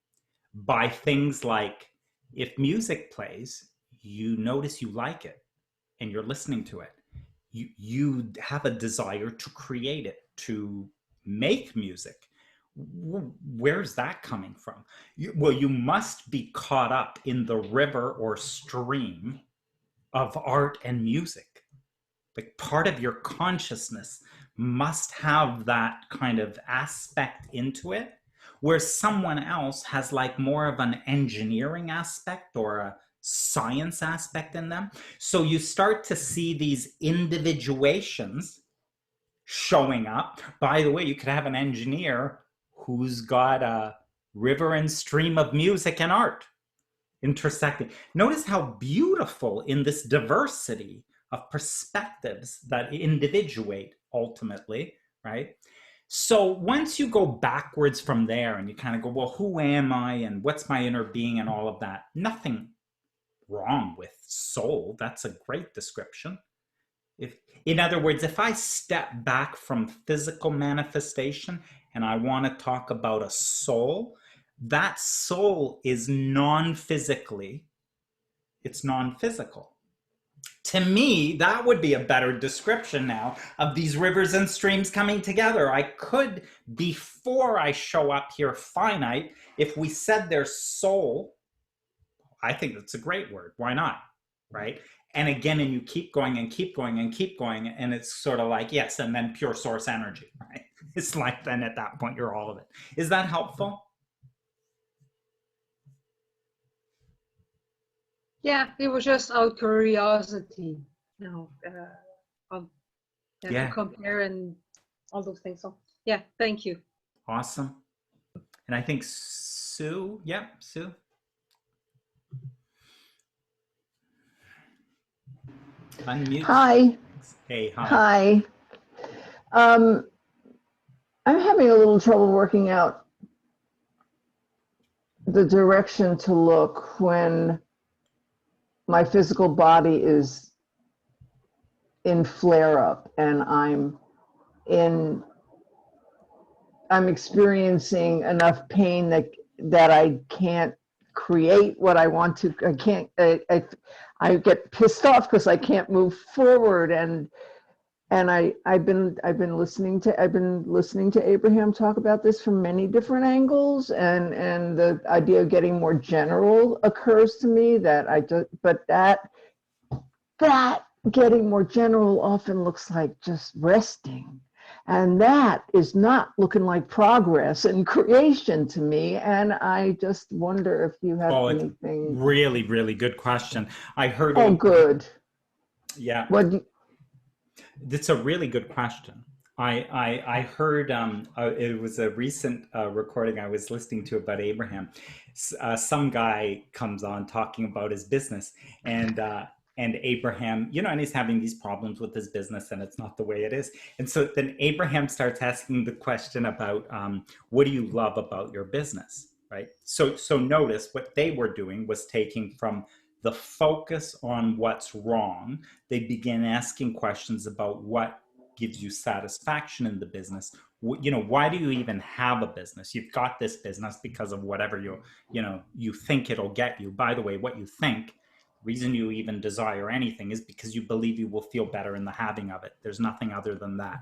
by things like, if music plays, you notice you like it and you're listening to it. You have a desire to create it, to make music. Where's that coming from? Well, you must be caught up in the river or stream of art and music. Like part of your consciousness must have that kind of aspect into it, where someone else has like more of an engineering aspect or a science aspect in them. So you start to see these individuations showing up. By the way, you could have an engineer who's got a river and stream of music and art intersecting. Notice how beautiful in this diversity of perspectives that individuate ultimately, right? So once you go backwards from there and you kind of go, well, who am I and what's my inner being and all of that, nothing wrong with soul. That's a great description. In other words, if I step back from physical manifestation and I want to talk about a soul, that soul is non-physically, it's non-physical. To me, that would be a better description now of these rivers and streams coming together. I could, before I show up here finite, if we said there's soul, I think that's a great word. Why not? Right? And again, and you keep going and keep going and keep going. And it's sort of like, yes, and then pure source energy, right? It's like then at that point, you're all of it. Is that helpful? Yeah, it was just out of curiosity, to compare and all those things. So yeah, thank you. Awesome. And I think Sue, Sue. Unmute. Hi. Hey, hi. Hi. I'm having a little trouble working out the direction to look when my physical body is in flare up and I'm experiencing enough pain that I can't create what I want to. I get pissed off because I can't move forward, and I've been listening to Abraham talk about this from many different angles, and the idea of getting more general occurs to me, that getting more general often looks like just resting. And that is not looking like progress and creation to me. And I just wonder if you have Oh, it's anything. really, really good question. I heard. Oh, good. Yeah, What do you, that's a really good question. I heard it was a recent recording I was listening to about Abraham. Some guy comes on talking about his business, and Abraham, and he's having these problems with his business, and it's not the way it is. And so then Abraham starts asking the question about what do you love about your business, right? So notice what they were doing was taking from the focus on what's wrong. They began asking questions about what gives you satisfaction in the business. Why do you even have a business? You've got this business because of whatever you think it'll get you. By the way, what you think, reason you even desire anything is because you believe you will feel better in the having of it. There's nothing other than that.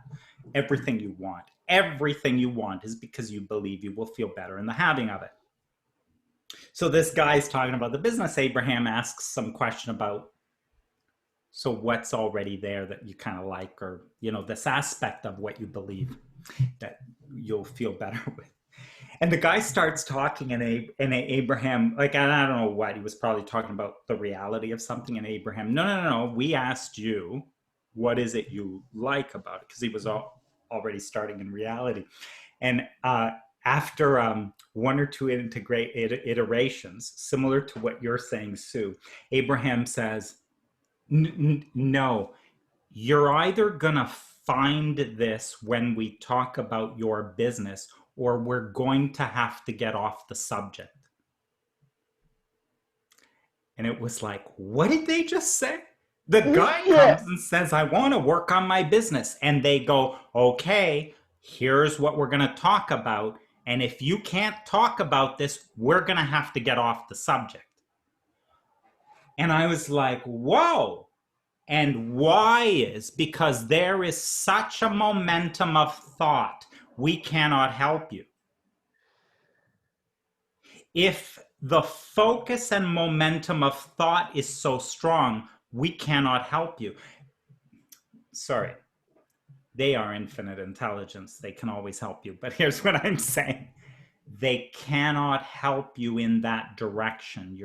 Everything you want is because you believe you will feel better in the having of it. So this guy's talking about the business. Abraham asks some question about, so what's already there that you kind of like, or, this aspect of what you believe that you'll feel better with. And the guy starts talking, and Abraham, like, I don't know what, he was probably talking about the reality of something, and Abraham, no, we asked you, what is it you like about it? Because he was already starting in reality. And after one or two iterations, similar to what you're saying, Sue, Abraham says, no, you're either going to find this when we talk about your business, or we're going to have to get off the subject. And it was like, what did they just say? The guy comes and says, I want to work on my business. And they go, okay, here's what we're going to talk about. And if you can't talk about this, we're going to have to get off the subject. And I was like, whoa. And why is? Because there is such a momentum of thought, we cannot help you. If the focus and momentum of thought is so strong, we cannot help you. Sorry, they are infinite intelligence. They can always help you. But here's what I'm saying. They cannot help you in that direction.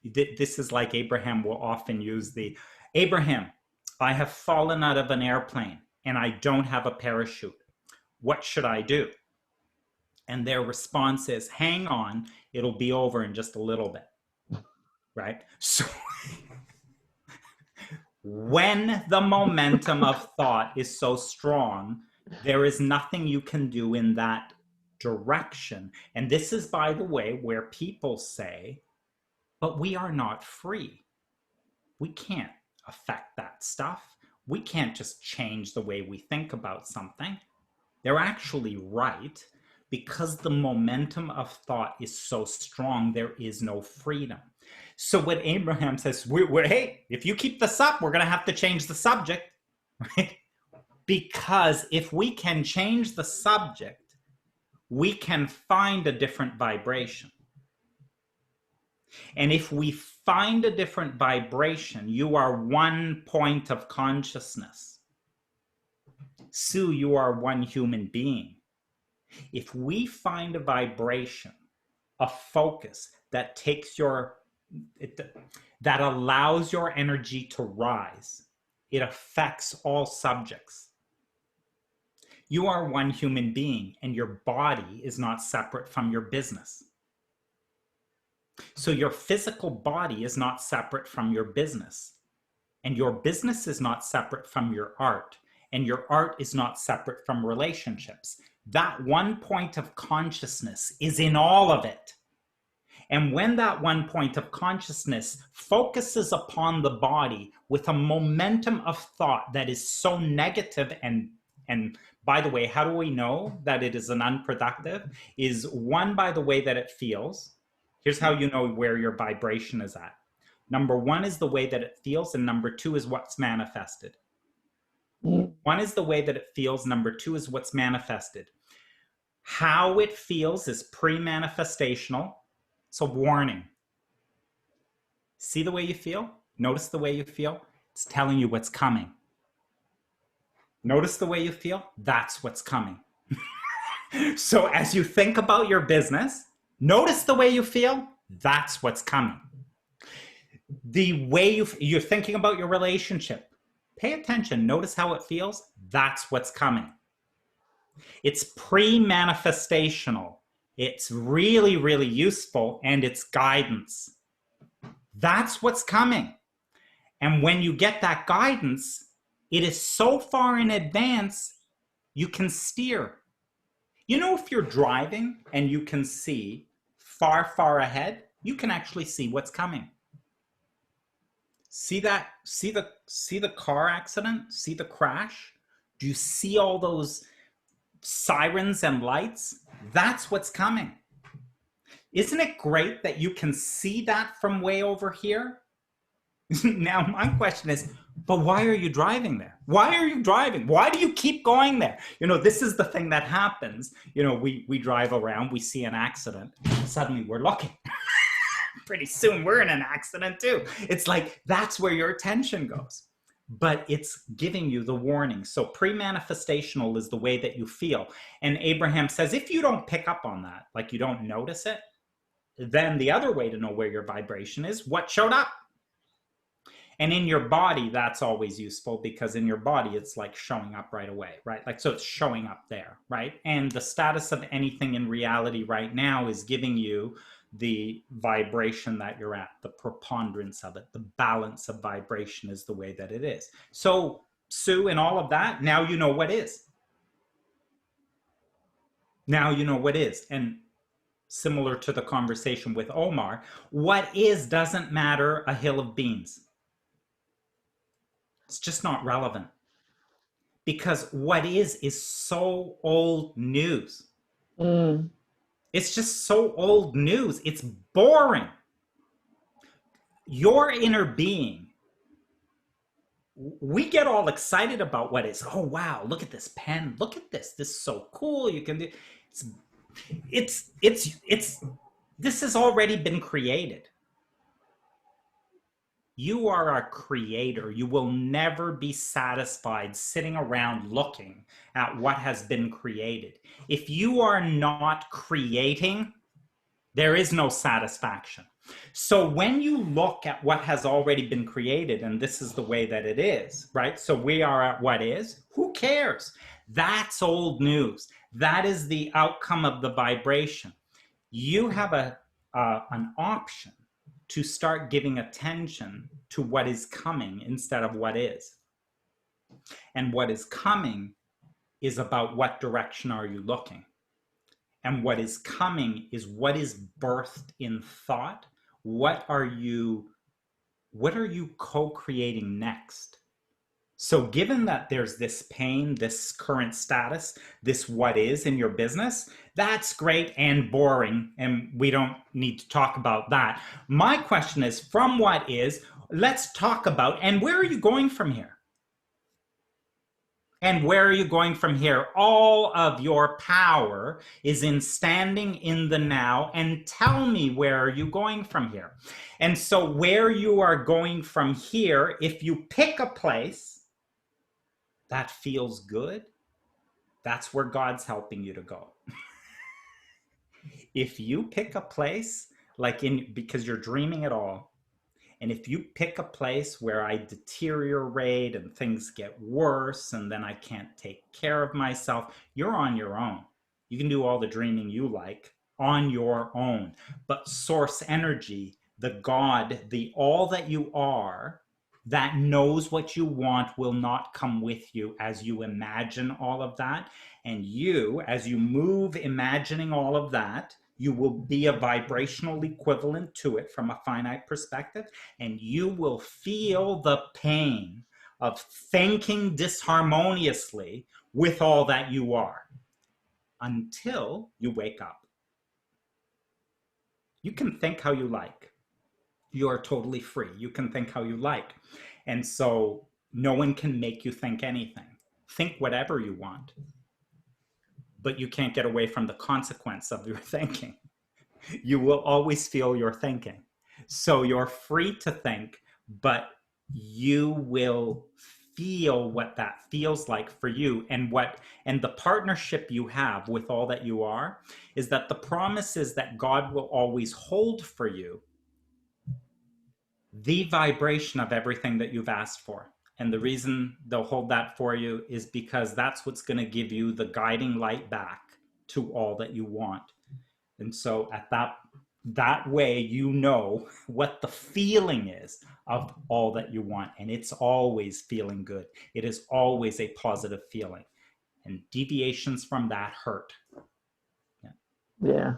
This is like Abraham will often use Abraham, I have fallen out of an airplane and I don't have a parachute. What should I do? And their response is, hang on, it'll be over in just a little bit, right? So when the momentum of thought is so strong, there is nothing you can do in that direction. And this is, by the way, where people say, but we are not free. We can't affect that stuff. We can't just change the way we think about something. They're actually right. Because the momentum of thought is so strong, there is no freedom. So what Abraham says, hey, if you keep this up, we're going to have to change the subject, right? Because if we can change the subject, we can find a different vibration. And if we find a different vibration, you are one point of consciousness. Sue, you are one human being. If we find a vibration, a focus that takes that allows your energy to rise, it affects all subjects. You are one human being, and your body is not separate from your business. So your physical body is not separate from your business, and your business is not separate from your art, and your art is not separate from relationships. That one point of consciousness is in all of it. And when that one point of consciousness focuses upon the body with a momentum of thought that is so negative, and by the way, how do we know that it is an unproductive? Is one, by the way that it feels. Here's how you know where your vibration is at. Number one is the way that it feels, and number two is what's manifested. One is the way that it feels. Number two is what's manifested. How it feels is pre-manifestational. So warning. See the way you feel? Notice the way you feel? It's telling you what's coming. Notice the way you feel? That's what's coming. So as you think about your business, notice the way you feel? That's what's coming. The way you're thinking about your relationship, pay attention. Notice how it feels? That's what's coming. It's pre-manifestational. It's really, really useful, and it's guidance. That's what's coming. And when you get that guidance, it is so far in advance, you can steer. You know, if you're driving and you can see far, far ahead, you can actually see what's coming. See that? See the car accident? See the crash? Do you see all those sirens and lights? That's what's coming. Isn't it great that you can see that from way over here? Now, my question is, but why are you driving there? Why are you driving? Why do you keep going there? You know, this is the thing that happens. You know, we drive around, we see an accident, suddenly we're looking. Pretty soon we're in an accident too. It's like, that's where your attention goes. But it's giving you the warning. So pre-manifestational is the way that you feel. And Abraham says, if you don't pick up on that, like you don't notice it, then the other way to know where your vibration is, what showed up? And in your body, that's always useful, because in your body, it's like showing up right away, right? Like, so it's showing up there, right? And the status of anything in reality right now is giving you the vibration that you're at, the preponderance of it, the balance of vibration is the way that it is. So, Sue, in all of that, now you know what is. Now you know what is. And similar to the conversation with Omar, what is doesn't matter a hill of beans. It's just not relevant, because what is so old news. It's just so old news. It's boring. Your inner being, we get all excited about what is. Oh, wow, look at this pen. Look at this. This is so cool. You can do this has already been created. You are a creator. You will never be satisfied sitting around looking at what has been created. If you are not creating, there is no satisfaction. So when you look at what has already been created, and this is the way that it is, right? So we are at what is. Who cares? That's old news. That is the outcome of the vibration. You have an option to start giving attention to what is coming instead of what is. And what is coming is about what direction are you looking. And what is coming is what is birthed in thought. What are you co-creating next? So given that there's this pain, this current status, this what is in your business, that's great and boring, and we don't need to talk about that. My question is, from what is, let's talk about, and where are you going from here? And where are you going from here? All of your power is in standing in the now, and tell me, where are you going from here? And so where you are going from here, if you pick a place that feels good, that's where God's helping you to go. If you pick a place because you're dreaming it all, and if you pick a place where I deteriorate and things get worse and then I can't take care of myself, you're on your own. You can do all the dreaming you like on your own. But source energy, the God, the all that you are, that knows what you want, will not come with you as you imagine all of that. And you, as you move imagining all of that, you will be a vibrational equivalent to it from a finite perspective, and you will feel the pain of thinking disharmoniously with all that you are until you wake up. You can think how you like. You are totally free. You can think how you like. And so no one can make you think anything. Think whatever you want. But you can't get away from the consequence of your thinking. You will always feel your thinking. So you're free to think, but you will feel what that feels like for you. And the partnership you have with all that you are is that the promise is that God will always hold for you the vibration of everything that you've asked for. And the reason they'll hold that for you is because that's what's going to give you the guiding light back to all that you want. And so at that way, you know what the feeling is of all that you want. And it's always feeling good. It is always a positive feeling. And deviations from that hurt. Yeah.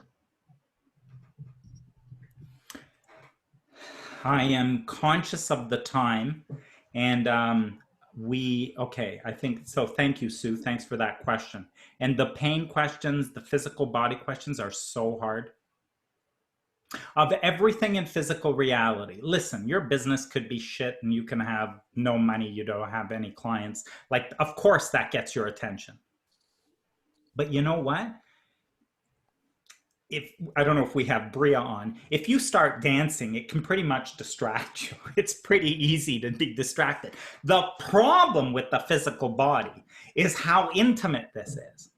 I am conscious of the time, and okay, I think so. Thank you, Sue. Thanks for that question. And the pain questions, the physical body questions are so hard. Of everything in physical reality, listen, your business could be shit and you can have no money, you don't have any clients. Like, of course, that gets your attention. But you know what? I don't know if we have Bria on, if you start dancing, it can pretty much distract you. It's pretty easy to be distracted. The problem with the physical body is how intimate this is.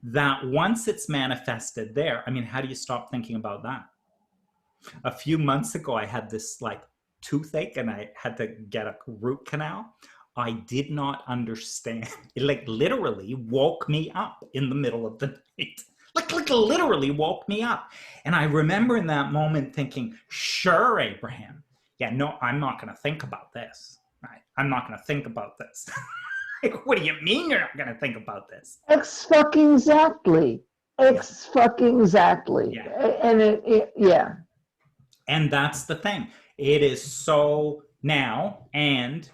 That once it's manifested there, I mean, how do you stop thinking about that? A few months ago, I had this like toothache and I had to get a root canal. I did not understand. It like literally woke me up in the middle of the night. Like literally woke me up. And I remember in that moment thinking, sure, Abraham. Yeah, no, I'm not going to think about this. Right? I'm not going to think about this. What do you mean you're not going to think about this? Exactly. Exactly. Yeah. And yeah. And that's the thing. It is so now, and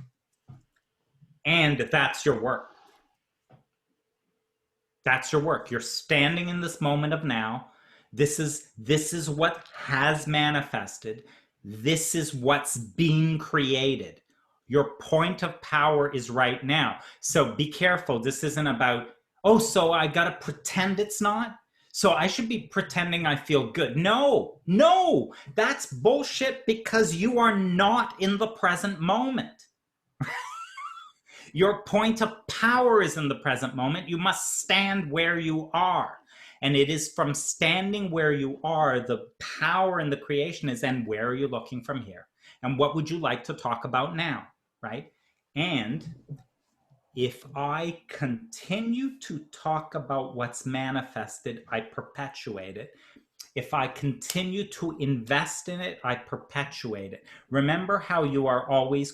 that's your work. That's your work. You're standing in this moment of now. This is what has manifested. This is what's being created. Your point of power is right now. So be careful. This isn't about, oh, so I got to pretend it's not. So I should be pretending I feel good. No, that's bullshit because you are not in the present moment. Your point of power is in the present moment. You must stand where you are. And it is from standing where you are, the power in the creation is, and where are you looking from here? And what would you like to talk about now, right? And if I continue to talk about what's manifested, I perpetuate it. If I continue to invest in it, I perpetuate it. Remember how you are always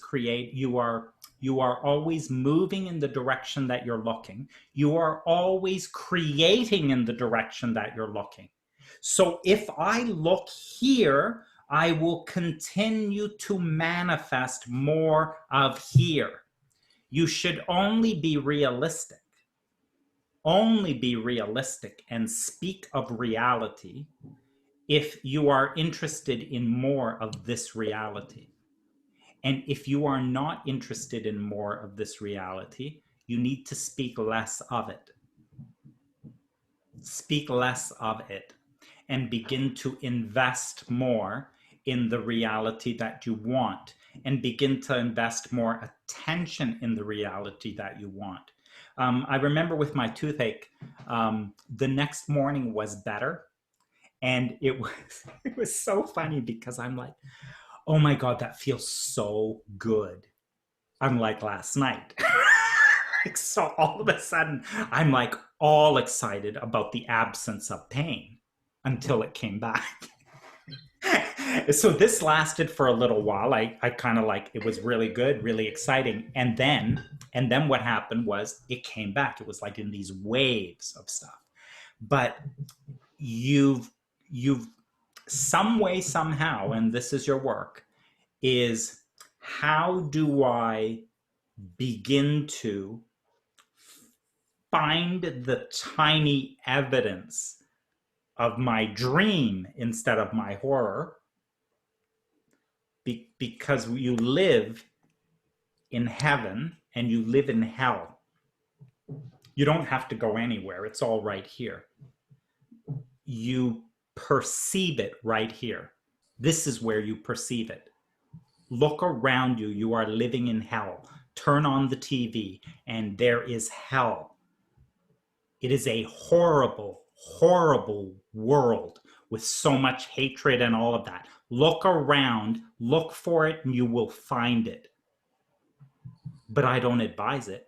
you are always moving in the direction that you're looking. You are always creating in the direction that you're looking. So if I look here, I will continue to manifest more of here. You should only be realistic. Only be realistic and speak of reality if you are interested in more of this reality. And if you are not interested in more of this reality, you need to speak less of it. Speak less of it and begin to invest more in the reality that you want, and begin to invest more attention in the reality that you want. I remember with my toothache, the next morning was better. And it was so funny because I'm like, oh my God, that feels so good. Unlike last night. So all of a sudden, I'm like all excited about the absence of pain until it came back. So this lasted for a little while. I kind of like, it was really good, really exciting. And then what happened was it came back. It was like in these waves of stuff. But you've some way, somehow, and this is your work, is how do I begin to find the tiny evidence of my dream instead of my horror? Because you live in heaven and you live in hell. You don't have to go anywhere. It's all right here. You perceive it right here. This is where you perceive it. look around you. You are living in hell. Turn on the TV and there is hell. It is a horrible, horrible world with so much hatred and all of that. Look around, look for it, and you will find it. But I don't advise it.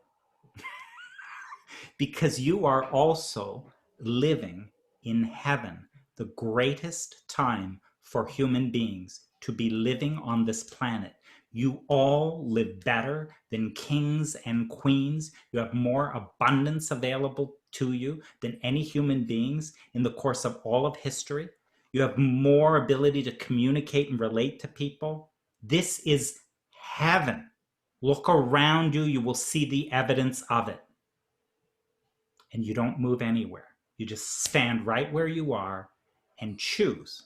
Because you are also living in heaven, the greatest time for human beings to be living on this planet. You all live better than kings and queens. You have more abundance available to you than any human beings in the course of all of history. You have more ability to communicate and relate to people. This is heaven. Look around you, you will see the evidence of it. And you don't move anywhere. You just stand right where you are and choose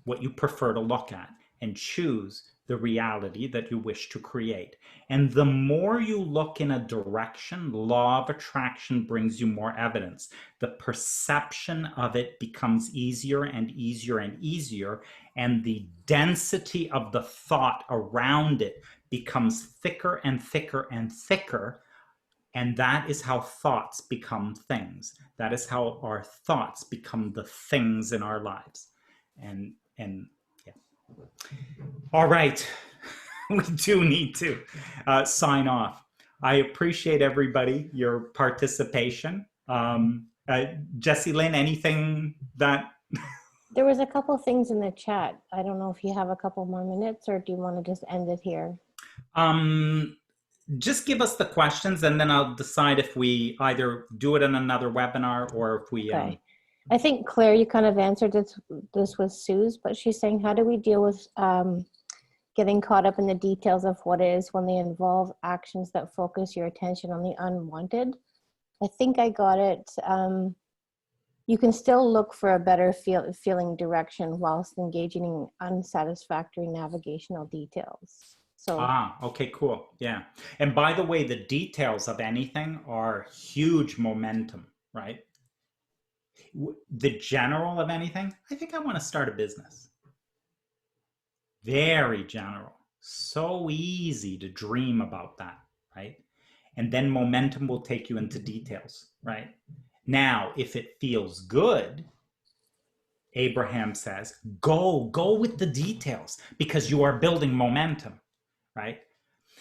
what you prefer to look at and choose the reality that you wish to create. And the more you look in a direction, law of attraction brings you more evidence. The perception of it becomes easier and easier and easier, and the density of the thought around it becomes thicker and thicker and thicker. And that is how thoughts become things. That is how our thoughts become the things in our lives. And yeah. All right. We do need to sign off. I appreciate everybody, your participation. Jessie Lynn, anything that... There was a couple things in the chat. I don't know if you have a couple more minutes or do you want to just end it here? Just give us the questions and then I'll decide if we either do it in another webinar or if we... Okay. I think, Claire, you kind of answered this with Suze, but she's saying, how do we deal with getting caught up in the details of what is when they involve actions that focus your attention on the unwanted? I think I got it. You can still look for a better feeling direction whilst engaging in unsatisfactory navigational details. So, okay, cool. Yeah. And by the way, the details of anything are huge momentum, right? The general of anything, I think I want to start a business. Very general. So easy to dream about that, right? And then momentum will take you into details, right? Now, if it feels good, Abraham says, go with the details because you are building momentum. Right?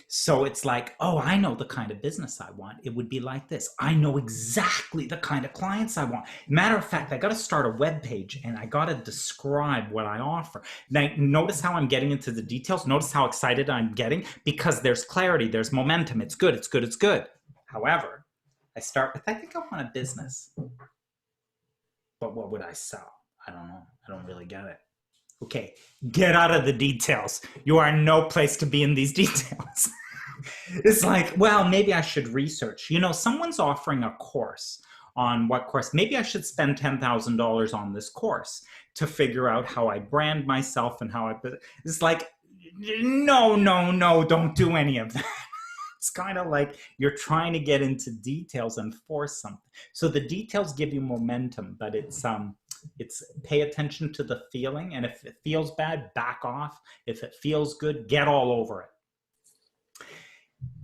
So it's like, oh, I know the kind of business I want. It would be like this. I know exactly the kind of clients I want. Matter of fact, I got to start a web page and I got to describe what I offer. Now, notice how I'm getting into the details. Notice how excited I'm getting because there's clarity, there's momentum. It's good, it's good, it's good. However, I start with, I think I want a business. But what would I sell? I don't know. I don't really get it. Okay, get out of the details. You are no place to be in these details. It's like, well, maybe I should research. You know, someone's offering a course on what course. Maybe I should spend $10,000 on this course to figure out how I brand myself and how I... It's like, no, don't do any of that. It's kind of like you're trying to get into details and force something. So the details give you momentum, but it's pay attention to the feeling, and if it feels bad, back off. If it feels good, get all over it.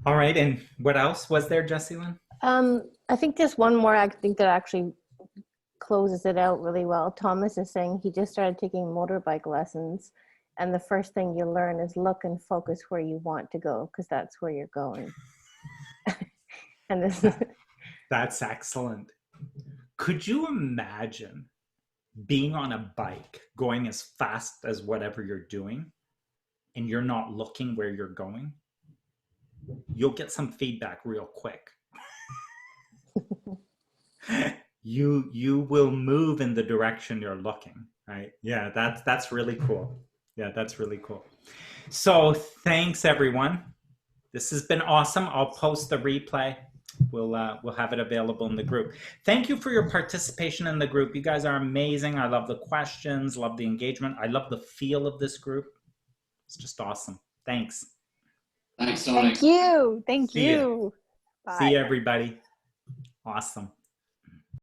All right, and what else was there, Jessie Lynn? I think just one more, I think that actually closes it out really well. Thomas is saying he just started taking motorbike lessons, and the first thing you learn is look and focus where you want to go, because that's where you're going. And this That's excellent. Could you imagine being on a bike, going as fast as whatever you're doing, and you're not looking where you're going? You'll get some feedback real quick. You will move in the direction you're looking, right? Yeah, that's really cool. Yeah, that's really cool. So thanks, everyone. This has been awesome. I'll post the replay. We'll have it available in the group. Thank you for your participation in the group. You guys are amazing. I love the questions, love the engagement. I love the feel of this group. It's just awesome. Thanks. Thanks, Dominic. Thank you. Thank See you. See you, everybody. Awesome.